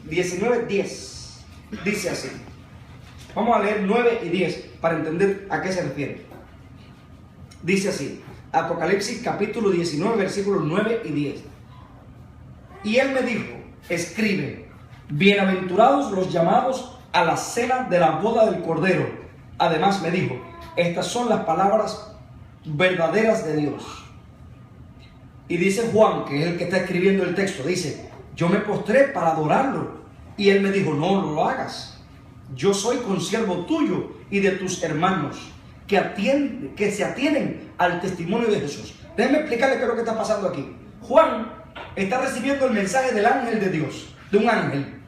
19:10 dice así. Vamos a leer 9 y 10 para entender a qué se refiere. Dice así, Apocalipsis capítulo 19, versículos 9 y 10. Y él me dijo, escribe, bienaventurados los llamados a la cena de la boda del Cordero. Además me dijo, estas son las palabras verdaderas de Dios. Y dice Juan, que es el que está escribiendo el texto, dice, yo me postré para adorarlo. Y él me dijo, no lo hagas. Yo soy consiervo tuyo y de tus hermanos que se atienen al testimonio de Jesús. Déjenme explicarles qué es lo que está pasando aquí. Juan está recibiendo el mensaje del ángel de Dios, de un ángel.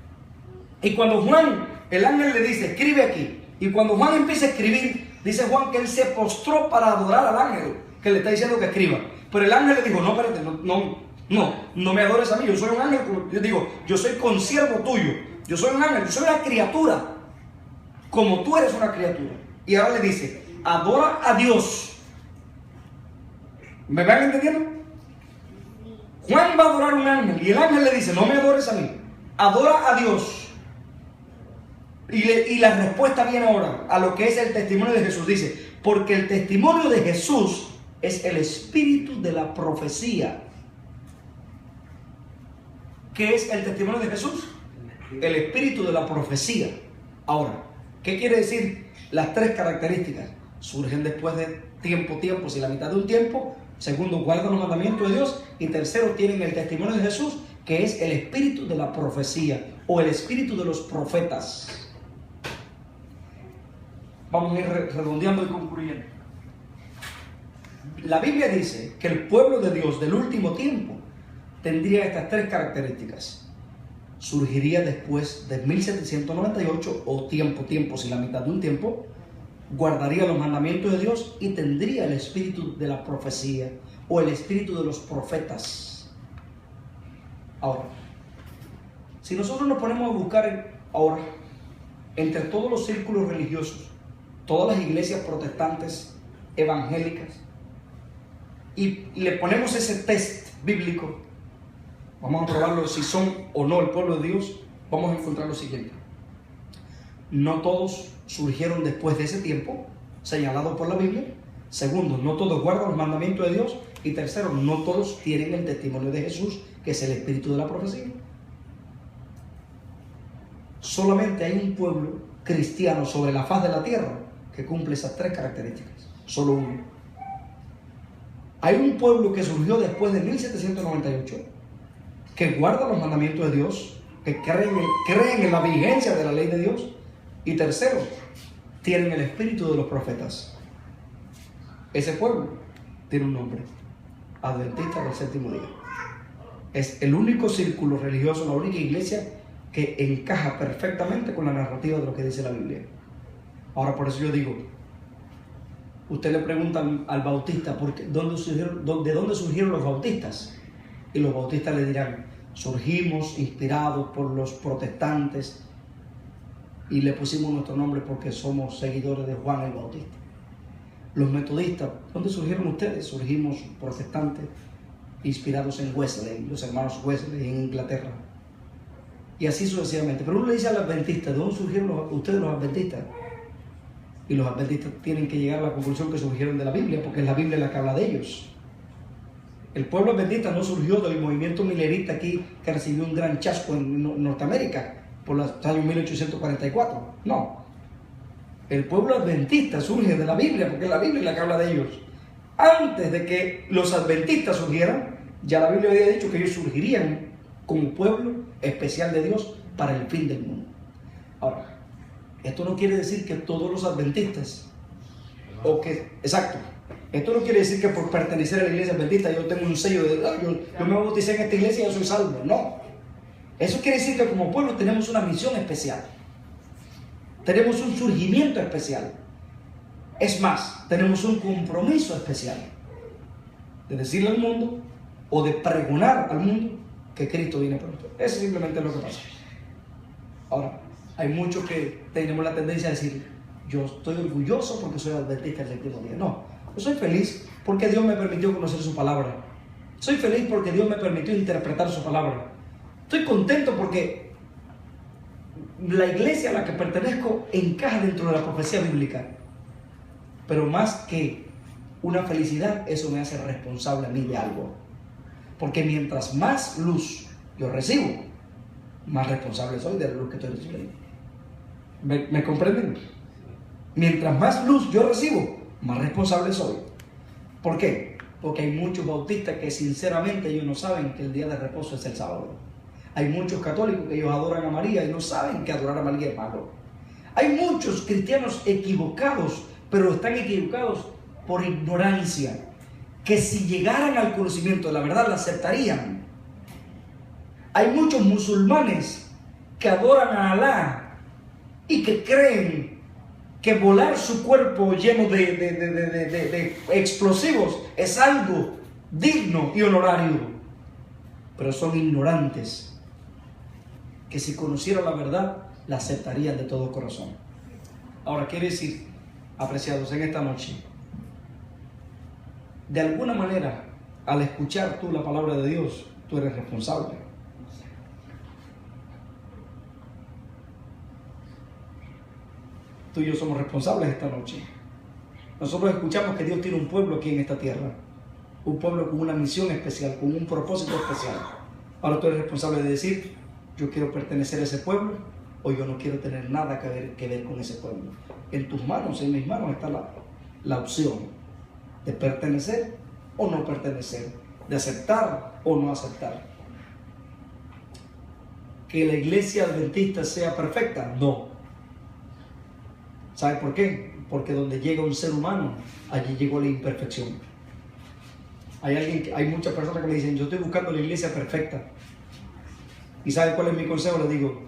Y cuando el ángel le dice, escribe aquí. Y cuando Juan empieza a escribir, dice Juan que él se postró para adorar al ángel que le está diciendo que escriba. Pero el ángel le dijo, no, espérate, no me adores a mí, yo soy un ángel. Yo digo, yo soy consiervo tuyo, yo soy un ángel, yo soy una criatura, como tú eres una criatura. Y ahora le dice, adora a Dios. ¿Me van entendiendo? Juan va a adorar a un ángel y el ángel le dice, no me adores a mí, adora a Dios. Y la respuesta viene ahora a lo que es el testimonio de Jesús. Dice, porque el testimonio de Jesús es el espíritu de la profecía. ¿Qué es el testimonio de Jesús? El espíritu de la profecía. Ahora, ¿qué quiere decir las tres características? Surgen después de tiempo, si la mitad de un tiempo. Segundo, guardan los mandamientos de Dios. Y tercero, tienen el testimonio de Jesús, que es el espíritu de la profecía o el espíritu de los profetas. Vamos a ir redondeando y concluyendo. La Biblia dice que el pueblo de Dios del último tiempo tendría estas tres características. Surgiría después de 1798 o tiempo, si la mitad de un tiempo. Guardaría los mandamientos de Dios y tendría el espíritu de la profecía o el espíritu de los profetas. Ahora, si nosotros nos ponemos a buscar ahora entre todos los círculos religiosos, todas las iglesias protestantes, evangélicas, y le ponemos ese test bíblico, vamos a probarlo si son o no el pueblo de Dios, vamos a encontrar lo siguiente. No todos surgieron después de ese tiempo señalado por la Biblia. Segundo, no todos guardan los mandamientos de Dios. Y tercero, no todos tienen el testimonio de Jesús, que es el espíritu de la profecía. Solamente hay un pueblo cristiano sobre la faz de la tierra que cumple esas tres características. Solo uno. Hay un pueblo que surgió después de 1798 que guarda los mandamientos de Dios, que creen en la vigencia de la ley de Dios. Y tercero, tienen el espíritu de los profetas. Ese pueblo tiene un nombre: Adventista del Séptimo Día. Es el único círculo religioso, la única iglesia que encaja perfectamente con la narrativa de lo que dice la Biblia. Ahora, por eso yo digo, usted le pregunta al bautista, ¿de dónde surgieron los bautistas? Y los bautistas le dirán, surgimos inspirados por los protestantes y le pusimos nuestro nombre porque somos seguidores de Juan el Bautista. Los metodistas, ¿dónde surgieron ustedes? Surgimos protestantes inspirados en Wesley, los hermanos Wesley en Inglaterra. Y así sucesivamente. Pero uno le dice al adventista, ¿de dónde surgieron ustedes los adventistas? Y los adventistas tienen que llegar a la conclusión que surgieron de la Biblia, porque es la Biblia la que habla de ellos. El pueblo adventista no surgió del movimiento milerista aquí que recibió un gran chasco en Norteamérica por los años 1844. No. El pueblo adventista surge de la Biblia, porque es la Biblia la que habla de ellos. Antes de que los adventistas surgieran, ya la Biblia había dicho que ellos surgirían como pueblo especial de Dios para el fin del mundo. Ahora, esto no quiere decir que todos los adventistas, esto no quiere decir que por pertenecer a la iglesia adventista yo tengo un sello de, yo me bauticé en esta iglesia y yo soy salvo. No. Eso quiere decir que como pueblo tenemos una misión especial. Tenemos un surgimiento especial. Es más, tenemos un compromiso especial de decirle al mundo o de pregonar al mundo que Cristo viene pronto. Eso simplemente es lo que pasa. Ahora, hay muchos que tenemos la tendencia a decir, yo estoy orgulloso porque soy adventista del séptimo día. No, yo soy feliz porque Dios me permitió conocer su palabra. Soy feliz porque Dios me permitió interpretar su palabra. Estoy contento porque la iglesia a la que pertenezco encaja dentro de la profecía bíblica. Pero más que una felicidad, eso me hace responsable a mí de algo. Porque mientras más luz yo recibo, más responsable soy de la luz que estoy recibiendo. ¿Me comprenden? Mientras más luz yo recibo, más responsable soy. ¿Por qué? Porque hay muchos bautistas que sinceramente ellos no saben que el día de reposo es el sábado. Hay muchos católicos que ellos adoran a María y no saben que adorar a María es malo. Hay muchos cristianos equivocados, pero están equivocados por ignorancia, que si llegaran al conocimiento de la verdad la aceptarían. Hay muchos musulmanes que adoran a Alá y que creen que volar su cuerpo lleno de explosivos es algo digno y honorario, pero son ignorantes, que si conocieran la verdad la aceptarían de todo corazón. Ahora, quiere decir, apreciados, en esta noche, de alguna manera, al escuchar tú la palabra de Dios, tú eres responsable. Tú y yo somos responsables esta noche. Nosotros escuchamos que Dios tiene un pueblo aquí en esta tierra, un pueblo con una misión especial, con un propósito especial. Ahora tú eres responsable de decir, yo quiero pertenecer a ese pueblo o yo no quiero tener nada que ver con ese pueblo. En tus manos, en mis manos está la opción de pertenecer o no pertenecer, de aceptar o no aceptar. ¿Que la iglesia adventista sea perfecta? No. ¿Sabe por qué? Porque donde llega un ser humano, allí llegó la imperfección. Hay muchas personas que me dicen, yo estoy buscando la iglesia perfecta. ¿Y sabe cuál es mi consejo? Les digo,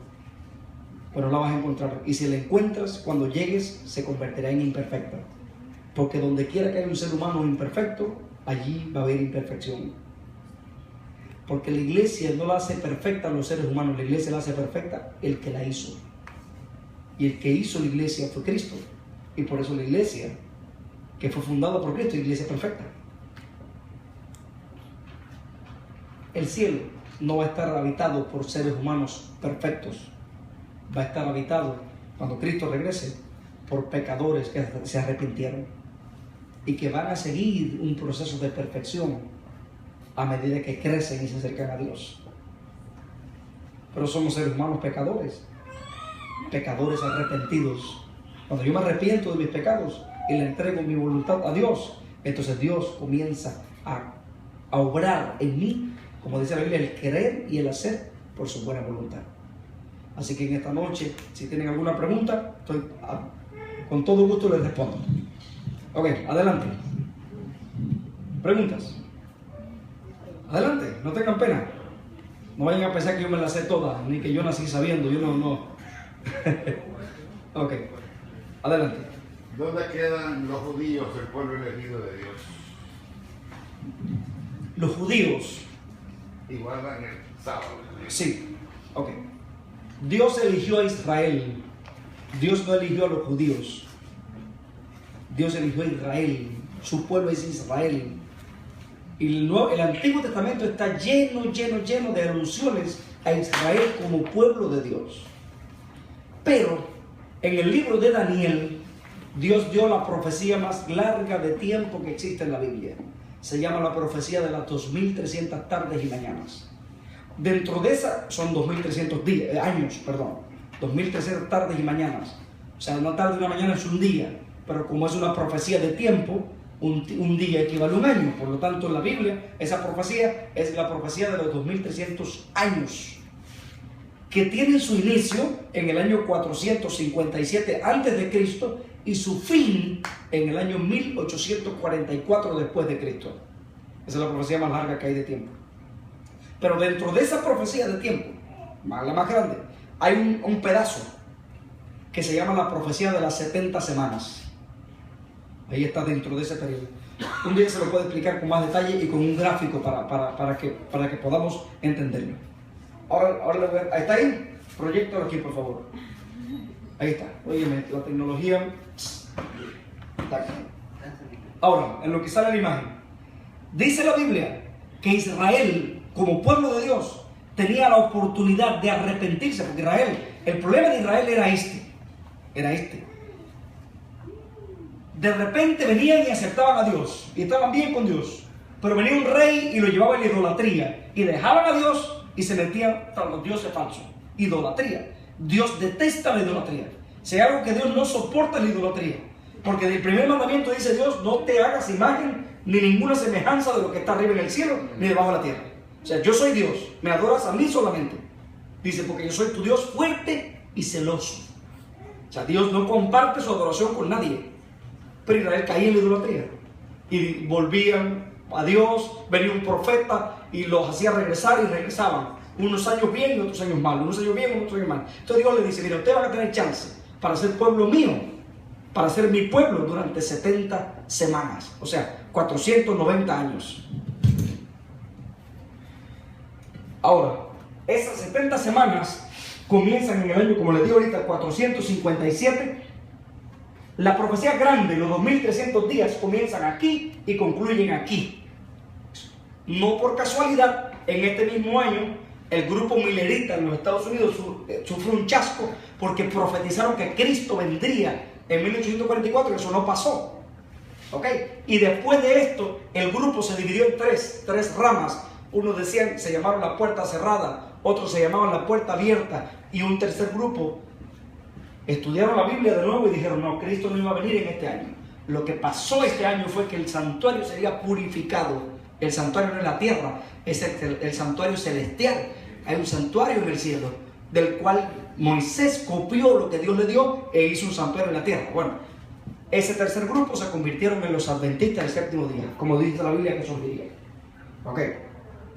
pero la vas a encontrar. Y si la encuentras, cuando llegues, se convertirá en imperfecta. Porque donde quiera que haya un ser humano imperfecto, allí va a haber imperfección. Porque la iglesia no la hace perfecta a los seres humanos, la iglesia la hace perfecta el que la hizo. Y el que hizo la iglesia fue Cristo. Y por eso la iglesia, que fue fundada por Cristo, es iglesia perfecta. El cielo no va a estar habitado por seres humanos perfectos. Va a estar habitado, cuando Cristo regrese, por pecadores que se arrepintieron y que van a seguir un proceso de perfección a medida que crecen y se acercan a Dios. Pero somos seres humanos pecadores arrepentidos. Cuando yo me arrepiento de mis pecados y le entrego mi voluntad a Dios, entonces Dios comienza a obrar en mí, como dice la Biblia, el querer y el hacer por su buena voluntad. Así que en esta noche, si tienen alguna pregunta, con todo gusto les respondo. Ok, adelante. ¿Preguntas? Adelante, no tengan pena. No vayan a pensar que yo me las sé todas, ni que yo nací sabiendo, yo no. Ok, adelante. ¿Dónde quedan los judíos, el pueblo elegido de Dios? Los judíos. Y guardan el sábado. Sí, ok. Dios eligió a Israel. Dios no eligió a los judíos. Dios eligió a Israel. Su pueblo es Israel. Y el Antiguo Testamento está lleno de alusiones a Israel como pueblo de Dios. Pero en el libro de Daniel, Dios dio la profecía más larga de tiempo que existe en la Biblia. Se llama la profecía de las 2300 tardes y mañanas. Dentro de esa son 2300 años, 2300 tardes y mañanas. O sea, una tarde y una mañana es un día, pero como es una profecía de tiempo, un día equivale a un año. Por lo tanto, en la Biblia, esa profecía es la profecía de los 2300 años, que tiene su inicio en el año 457 a.C. y su fin en el año 1844 después de Cristo. Esa es la profecía más larga que hay de tiempo. Pero dentro de esa profecía de tiempo, la más grande, hay un pedazo que se llama la profecía de las 70 semanas. Ahí está dentro de ese periodo. Un día se lo puedo explicar con más detalle y con un gráfico para que podamos entenderlo. Ahora ¿está ahí? Proyectalo aquí, por favor. Ahí está. Óyeme, la tecnología está aquí. Ahora, en lo que sale la imagen, dice la Biblia que Israel, como pueblo de Dios, tenía la oportunidad de arrepentirse, porque el problema de Israel era este. De repente venían y aceptaban a Dios, y estaban bien con Dios, pero venía un rey y lo llevaba a la idolatría, y dejaban a Dios y se metían tras los dioses falsos. Idolatría. Dios detesta la idolatría. Si hay algo que Dios no soporta, la idolatría. Porque el primer mandamiento dice Dios, no te hagas imagen ni ninguna semejanza de lo que está arriba en el cielo, ni debajo de la tierra. O sea, yo soy Dios, me adoras a mí solamente. Dice, porque yo soy tu Dios fuerte y celoso. O sea, Dios no comparte su adoración con nadie. Pero Israel caía en la idolatría. Y volvían a Dios, venía un profeta y los hacía regresar y regresaban. Unos años bien y otros años mal. Unos años bien y otros años mal. Entonces Dios le dice, mira, ustedes van a tener chance para ser pueblo mío, para ser mi pueblo durante 70 semanas. O sea, 490 años. Ahora, esas 70 semanas comienzan en el año, como les digo ahorita, 457. La profecía grande, los 2300 días, comienzan aquí y concluyen aquí. No por casualidad, en este mismo año, el grupo milerita en los Estados Unidos sufrió un chasco porque profetizaron que Cristo vendría en 1844 y eso no pasó. ¿Ok? Y después de esto, el grupo se dividió en tres ramas. Unos decían, se llamaron la puerta cerrada, otros se llamaban la puerta abierta, y un tercer grupo estudiaron la Biblia de nuevo y dijeron, no, Cristo no iba a venir en este año. Lo que pasó este año fue que el santuario sería purificado. El santuario no es la tierra, es el santuario celestial. Hay un santuario en el cielo, del cual Moisés copió lo que Dios le dio e hizo un santuario en la tierra. Bueno, ese tercer grupo se convirtieron en los adventistas del séptimo día, como dice la Biblia que surgiría. Ok,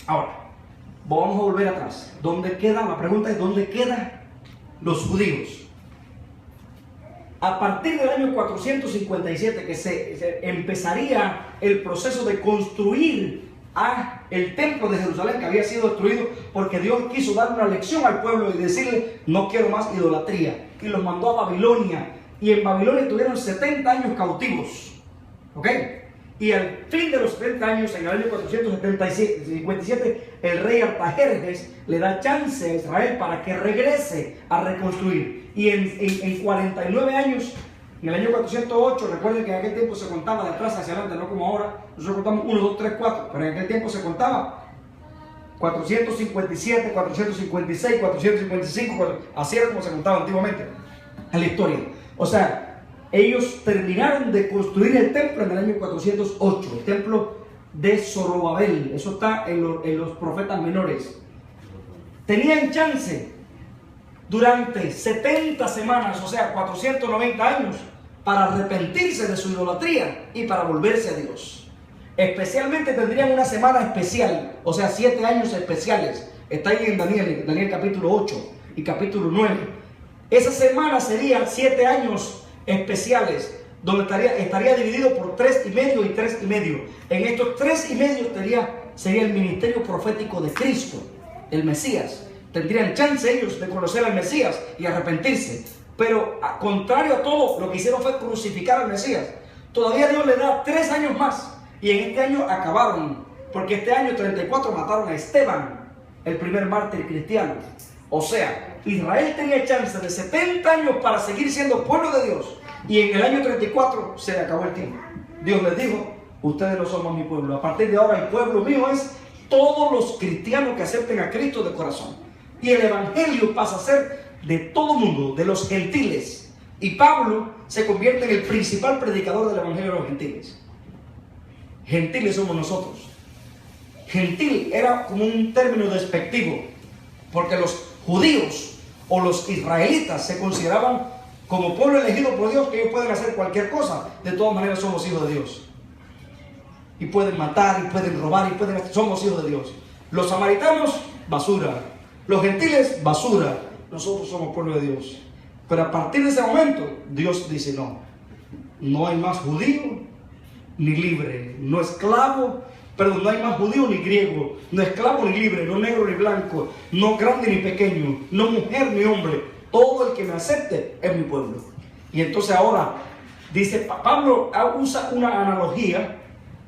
ahora, vamos a volver atrás. ¿Dónde queda? La pregunta es, ¿dónde quedan los judíos? A partir del año 457 que se empezaría el proceso de construir el templo de Jerusalén, que había sido destruido porque Dios quiso dar una lección al pueblo y decirle, no quiero más idolatría, y los mandó a Babilonia, y en Babilonia estuvieron 70 años cautivos. ¿Ok? Y al fin de los 70 años, en el año 457, el rey Artajerjes le da chance a Israel para que regrese a reconstruir. Y en 49 años, en el año 408, recuerden que en aquel tiempo se contaba de atrás hacia adelante, no como ahora. Nosotros contamos 1, 2, 3, 4, pero en aquel tiempo se contaba 457, 456, 455, así era como se contaba antiguamente en la historia. O sea, ellos terminaron de construir el templo en el año 408, el templo de Zorobabel. Eso está en los profetas menores. Tenían chance durante 70 semanas, o sea, 490 años, para arrepentirse de su idolatría y para volverse a Dios. Especialmente tendrían una semana especial, o sea, 7 años especiales. Está ahí en Daniel capítulo 8 y capítulo 9. Esa semana sería 7 años especiales, donde estaría dividido por 3 y medio y 3 y medio. En estos 3 y medio sería el ministerio profético de Cristo, el Mesías. Tendrían chance ellos de conocer al Mesías y arrepentirse. Pero contrario a todo, lo que hicieron fue crucificar al Mesías. Todavía Dios le da 3 años más. Y en este año acabaron, porque este año 34 mataron a Esteban, el primer mártir cristiano. O sea, Israel tenía chance de 70 años para seguir siendo pueblo de Dios. Y en el año 34 se le acabó el tiempo. Dios les dijo, ustedes no son más mi pueblo. A partir de ahora el pueblo mío es todos los cristianos que acepten a Cristo de corazón. Y el evangelio pasa a ser de todo mundo, de los gentiles. Y Pablo se convierte en el principal predicador del evangelio de los gentiles. Gentiles somos nosotros. Gentil era como un término despectivo, porque los judíos o los israelitas se consideraban como pueblo elegido por Dios, que ellos pueden hacer cualquier cosa. De todas maneras somos hijos de Dios. Y pueden matar, y pueden robar, somos hijos de Dios. Los samaritanos, basura. Los gentiles, basura. Nosotros somos pueblo de Dios. Pero a partir de ese momento, Dios dice, no hay más judío ni libre, no esclavo, perdón, no hay más judío ni griego, no esclavo ni libre, no negro ni blanco, no grande ni pequeño, no mujer ni hombre. Todo el que me acepte es mi pueblo. Y entonces ahora, dice Pablo, usa una analogía.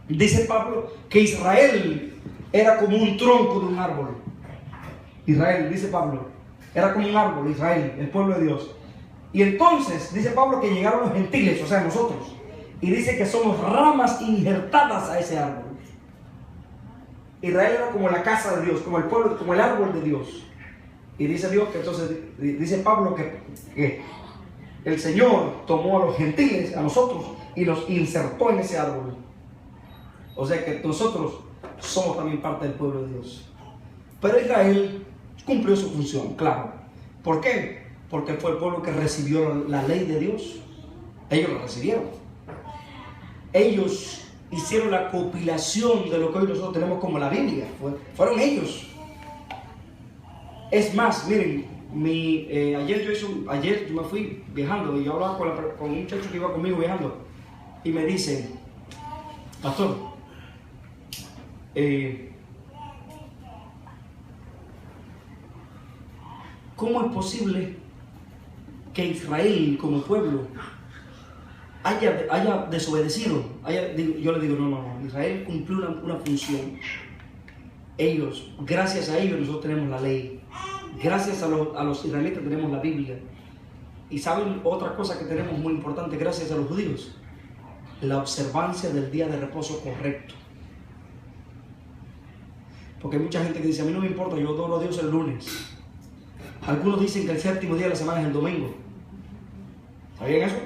Dice Pablo que Israel era como un tronco de un árbol. Israel, dice Pablo, era como un árbol, Israel, el pueblo de Dios. Y entonces, dice Pablo que llegaron los gentiles, o sea, nosotros. Y dice que somos ramas injertadas a ese árbol. Israel era como la casa de Dios, como el pueblo, como el árbol de Dios. Y dice Dios que entonces, dice Pablo que el Señor tomó a los gentiles, a nosotros, y los insertó en ese árbol. O sea que nosotros somos también parte del pueblo de Dios. Pero Israel cumplió su función, claro. ¿Por qué? Porque fue el pueblo que recibió la ley de Dios. Ellos la recibieron. Ellos hicieron la compilación de lo que hoy nosotros tenemos como la Biblia. Fueron ellos. Es más, miren, ayer yo me fui viajando y yo hablaba con un muchacho que iba conmigo viajando y me dice, pastor, ¿cómo es posible que Israel como pueblo haya desobedecido? Yo le digo, no, Israel cumplió una función. Ellos, gracias a ellos nosotros tenemos la ley. Gracias a los israelitas tenemos la Biblia. Y saben otra cosa que tenemos muy importante gracias a los judíos: la observancia del día de reposo correcto. Porque hay mucha gente que dice, a mí no me importa, yo adoro a Dios el lunes. Algunos dicen que el séptimo día de la semana es el domingo. ¿Sabían eso?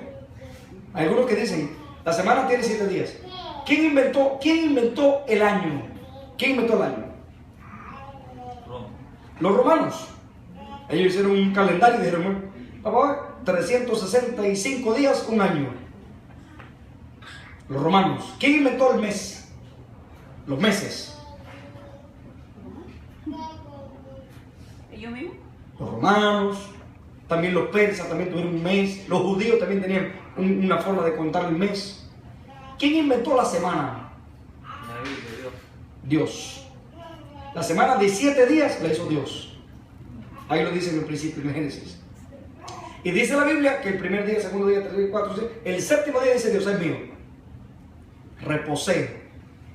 Hay algunos que dicen, la semana tiene 7 días. ¿Quién inventó el año? ¿Quién inventó el año? Los romanos. Ellos hicieron un calendario y dijeron, bueno, papá, 365 días, un año. Los romanos. ¿Quién inventó el mes? Los meses. ¿Ellos mismos? Los romanos, también los persas también tuvieron un mes, los judíos también tenían una forma de contar el mes. ¿Quién inventó la semana? Dios. La semana de 7 días la hizo Dios. Ahí lo dice en el principio, en Génesis. Y dice la Biblia que el primer día, segundo día, tercer día, cuarto, el séptimo día dice Dios, es mío. Reposé.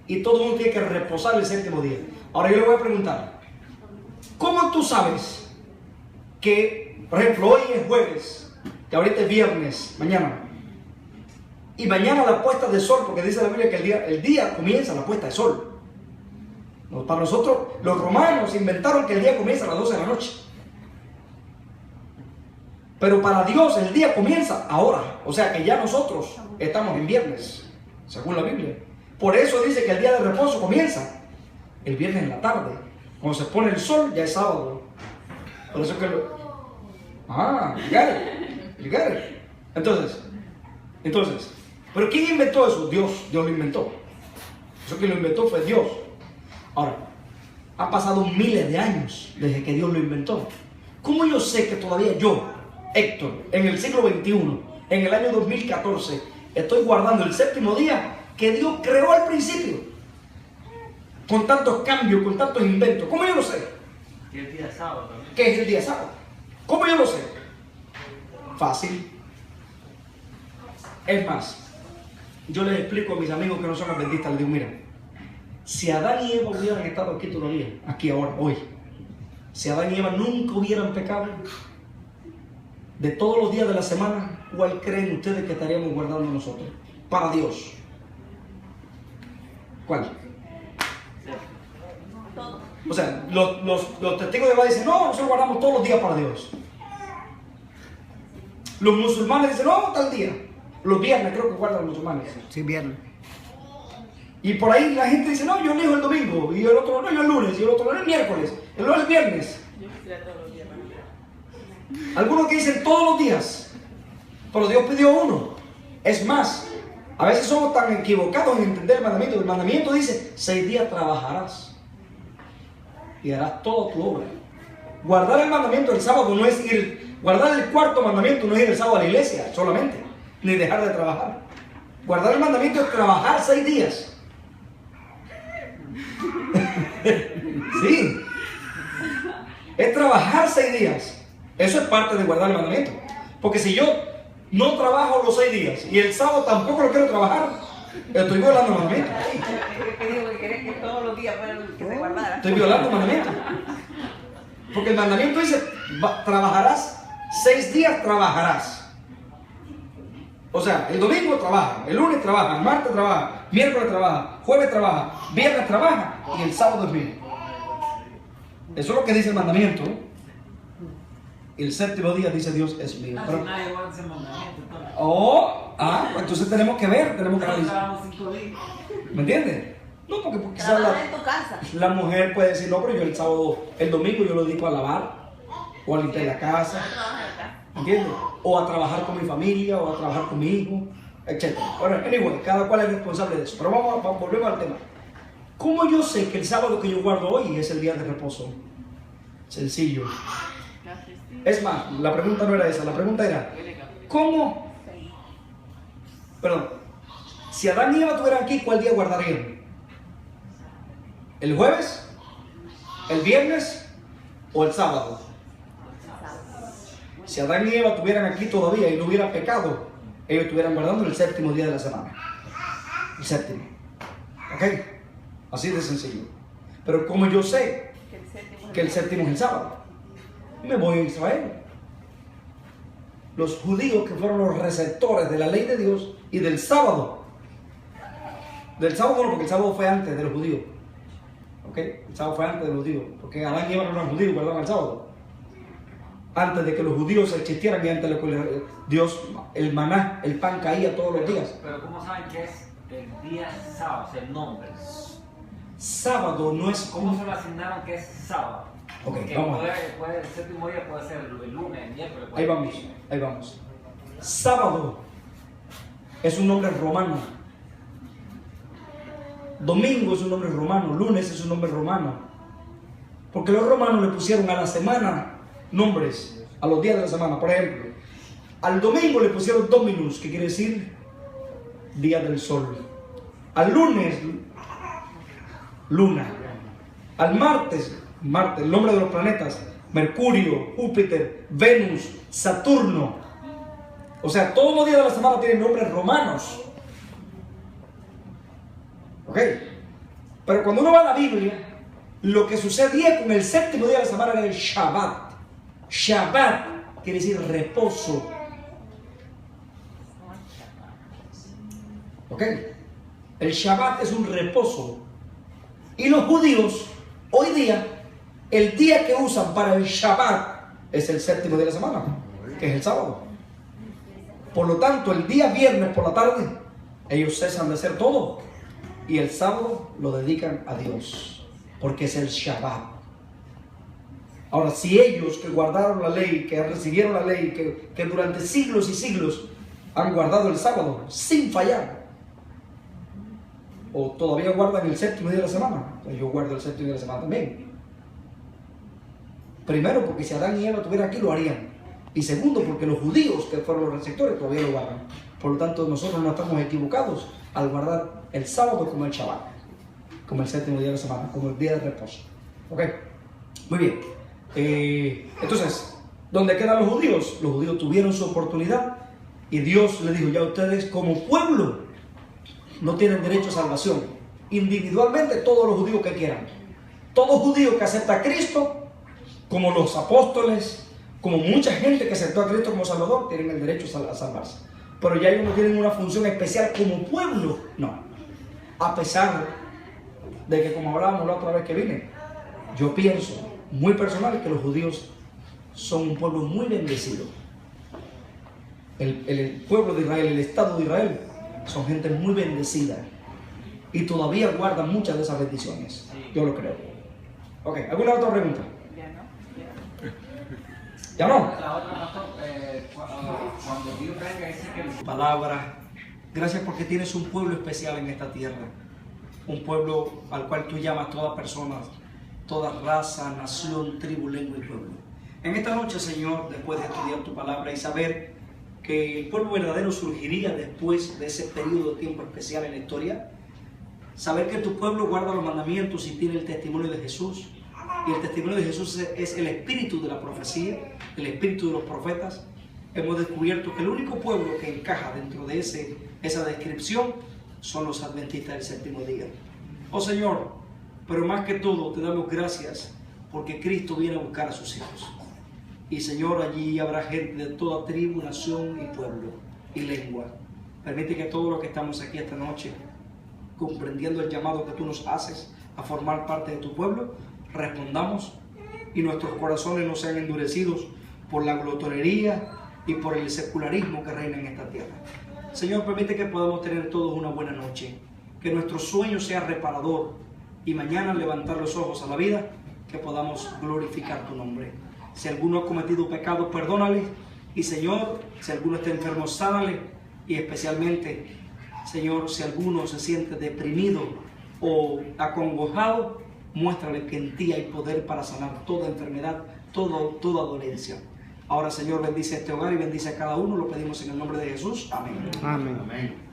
Y todo el mundo tiene que reposar el séptimo día. Ahora yo le voy a preguntar, ¿cómo tú sabes que, por ejemplo, hoy es jueves, que ahorita es viernes, mañana, y mañana la puesta de sol, porque dice la Biblia que el día comienza la puesta de sol? Para nosotros, los romanos inventaron que el día comienza a las 12 de la noche. Pero para Dios el día comienza ahora. O sea que ya nosotros estamos en viernes, según la Biblia. Por eso dice que el día de reposo comienza el viernes en la tarde. Cuando se pone el sol ya es sábado. Por eso que you got it. Entonces, ¿pero quién inventó eso? Dios lo inventó. Eso que lo inventó fue Dios. Ahora, han pasado miles de años desde que Dios lo inventó. ¿Cómo yo sé que todavía yo, Héctor, en el siglo XXI, en el año 2014, estoy guardando el séptimo día que Dios creó al principio? Con tantos cambios, con tantos inventos. ¿Cómo yo lo sé? Y el día sábado también. ¿Qué es el día sábado? ¿Cómo yo lo sé? Fácil. Es más, yo les explico a mis amigos que no son adventistas, les digo, mira, si Adán y Eva hubieran estado aquí todavía, aquí ahora, hoy, si Adán y Eva nunca hubieran pecado, de todos los días de la semana, ¿cuál creen ustedes que estaríamos guardando nosotros? Para Dios. ¿Cuál? Todo. O sea, los testigos de Jehová dicen, no, nosotros guardamos todos los días para Dios. Los musulmanes dicen, no, tal día. Los viernes creo que guardan los musulmanes. Sí, viernes. Y por ahí la gente dice, no, yo elijo el domingo, y el otro, no, yo el lunes, y el otro, no, el miércoles, el otro el viernes. Yo quisiera todos los días. Algunos que dicen todos los días, pero Dios pidió uno. Es más, a veces somos tan equivocados en entender el mandamiento. El mandamiento dice, 6 días trabajarás y harás toda tu obra. Guardar el mandamiento del sábado no es ir, guardar el cuarto mandamiento no es ir el sábado a la iglesia solamente, ni dejar de trabajar. Guardar el mandamiento es trabajar 6 días. Sí, es trabajar 6 días. Eso es parte de guardar el mandamiento. Porque si yo no trabajo los 6 días y el sábado tampoco lo quiero trabajar, estoy violando el mandamiento. Que digo que querés que todos los días fueran que se guardara. Estoy violando el mandamiento. Porque el mandamiento dice, trabajarás 6 días, trabajarás. O sea, el domingo trabaja, el lunes trabaja, el martes trabaja, miércoles trabaja, jueves trabaja, viernes trabaja y el sábado es mío. Eso es lo que dice el mandamiento. El séptimo día dice Dios es mío. Casi Pero, nadie guarda ese mandamiento. Entonces. entonces tenemos que ver, tenemos que analizar. Trabajamos 5 días. ¿Me entiendes? No, porque quizás Trabaja en tu casa. la mujer puede decir, no, pero yo el sábado, el domingo yo lo dedico a lavar, o a limpiar la casa, Trabaja en casa. ¿entiendes? O a trabajar con mi familia, o a trabajar con mi hijo, etc. Bueno, anyway, cada cual es responsable de eso. Pero volvemos al tema. ¿Cómo yo sé que el sábado que yo guardo hoy es el día de reposo? Sencillo. Es más, la pregunta no era esa, la pregunta era, ¿cómo? Perdón, si Adán y Eva estuvieran aquí, ¿cuál día guardarían? ¿El jueves? ¿El viernes? ¿O el sábado? Si Adán y Eva estuvieran aquí todavía y no hubiera pecado, ellos estuvieran guardando el séptimo día de la semana. El séptimo. ¿Ok? Así de sencillo. Pero como yo sé que el séptimo es el sábado, me voy a Israel. Los judíos que fueron los receptores de la ley de Dios y del sábado. Del sábado no, porque el sábado fue antes de los judíos. ¿Ok? El sábado fue antes de los judíos. Porque Adán y Eva no eran judíos, perdón, el sábado. Antes de que los judíos existieran y antes de que Dios, el maná, el pan caía todos los días. Pero ¿cómo saben que es el día sábado? O sea, el nombre. Sábado no es ¿Cómo como... se lo asignaron que es sábado? Ok, Porque vamos. el séptimo día puede ser el lunes, el miércoles. Ahí vamos, ahí vamos. Sábado es un nombre romano. Domingo es un nombre romano. Lunes es un nombre romano. Porque los romanos le pusieron a la semana nombres, a los días de la semana. Por ejemplo, al domingo le pusieron Dominus, que quiere decir día del sol. Al lunes, luna. Al martes, Marte, el nombre de los planetas, Mercurio, Júpiter, Venus, Saturno. O sea, todos los días de la semana tienen nombres romanos. ¿Ok? Pero cuando uno va a la Biblia, lo que sucedía con el séptimo día de la semana era el Shabbat. Shabbat quiere decir reposo. ¿Ok? El Shabbat es un reposo. Y los judíos, hoy día, el día que usan para el Shabbat es el séptimo día de la semana, que es el sábado. Por lo tanto, el día viernes por la tarde, ellos cesan de hacer todo. Y el sábado lo dedican a Dios, porque es el Shabbat. Ahora, si ellos que guardaron la ley, que recibieron la ley, que durante siglos y siglos han guardado el sábado sin fallar, o todavía guardan el séptimo día de la semana, pues yo guardo el séptimo día de la semana también. Primero, porque si Adán y Eva estuvieran aquí, lo harían. Y segundo, porque los judíos, que fueron los receptores, todavía lo guardan. Por lo tanto, nosotros no estamos equivocados al guardar el sábado como el Shabbat, como el séptimo día de la semana, como el día de reposo. ¿Ok? Muy bien. Entonces, ¿dónde quedan los judíos? Los judíos tuvieron su oportunidad y Dios les dijo, ya ustedes como pueblo no tienen derecho a salvación. Individualmente todos los judíos que quieran. Todo judío que acepta a Cristo, como los apóstoles, como mucha gente que aceptó a Cristo como Salvador, tienen el derecho a salvarse. Pero ya ellos no tienen una función especial como pueblo, no. A pesar de que, como hablábamos la otra vez que vine, yo pienso, muy personal, que los judíos son un pueblo muy bendecido. El pueblo de Israel, el Estado de Israel, son gente muy bendecida y todavía guardan muchas de esas bendiciones. Yo lo creo. Ok, ¿alguna otra pregunta? ¿Ya no? La otra, pastor, cuando Dios venga, dice que Palabra, gracias porque tienes un pueblo especial en esta tierra. Un pueblo al cual tú llamas toda persona, toda raza, nación, tribu, lengua y pueblo. En esta noche, Señor, después de estudiar tu palabra y saber que el pueblo verdadero surgiría después de ese periodo de tiempo especial en la historia, saber que tu pueblo guarda los mandamientos y tiene el testimonio de Jesús, y el testimonio de Jesús es el espíritu de la profecía, el espíritu de los profetas, hemos descubierto que el único pueblo que encaja dentro de esa descripción son los adventistas del séptimo día. Oh Señor, pero más que todo te damos gracias porque Cristo viene a buscar a sus hijos. Y Señor, allí habrá gente de toda tribu, nación y pueblo y lengua. Permite que todos los que estamos aquí esta noche, comprendiendo el llamado que tú nos haces a formar parte de tu pueblo, respondamos y nuestros corazones no sean endurecidos por la glotonería y por el secularismo que reina en esta tierra. Señor, permite que podamos tener todos una buena noche, que nuestro sueño sea reparador y mañana al levantar los ojos a la vida, que podamos glorificar tu nombre. Si alguno ha cometido pecado, perdónale. Y Señor, si alguno está enfermo, sánale. Y especialmente, Señor, si alguno se siente deprimido o acongojado, muéstrale que en ti hay poder para sanar toda enfermedad, toda dolencia. Ahora, Señor, bendice este hogar y bendice a cada uno. Lo pedimos en el nombre de Jesús. Amén. Amén. Amén.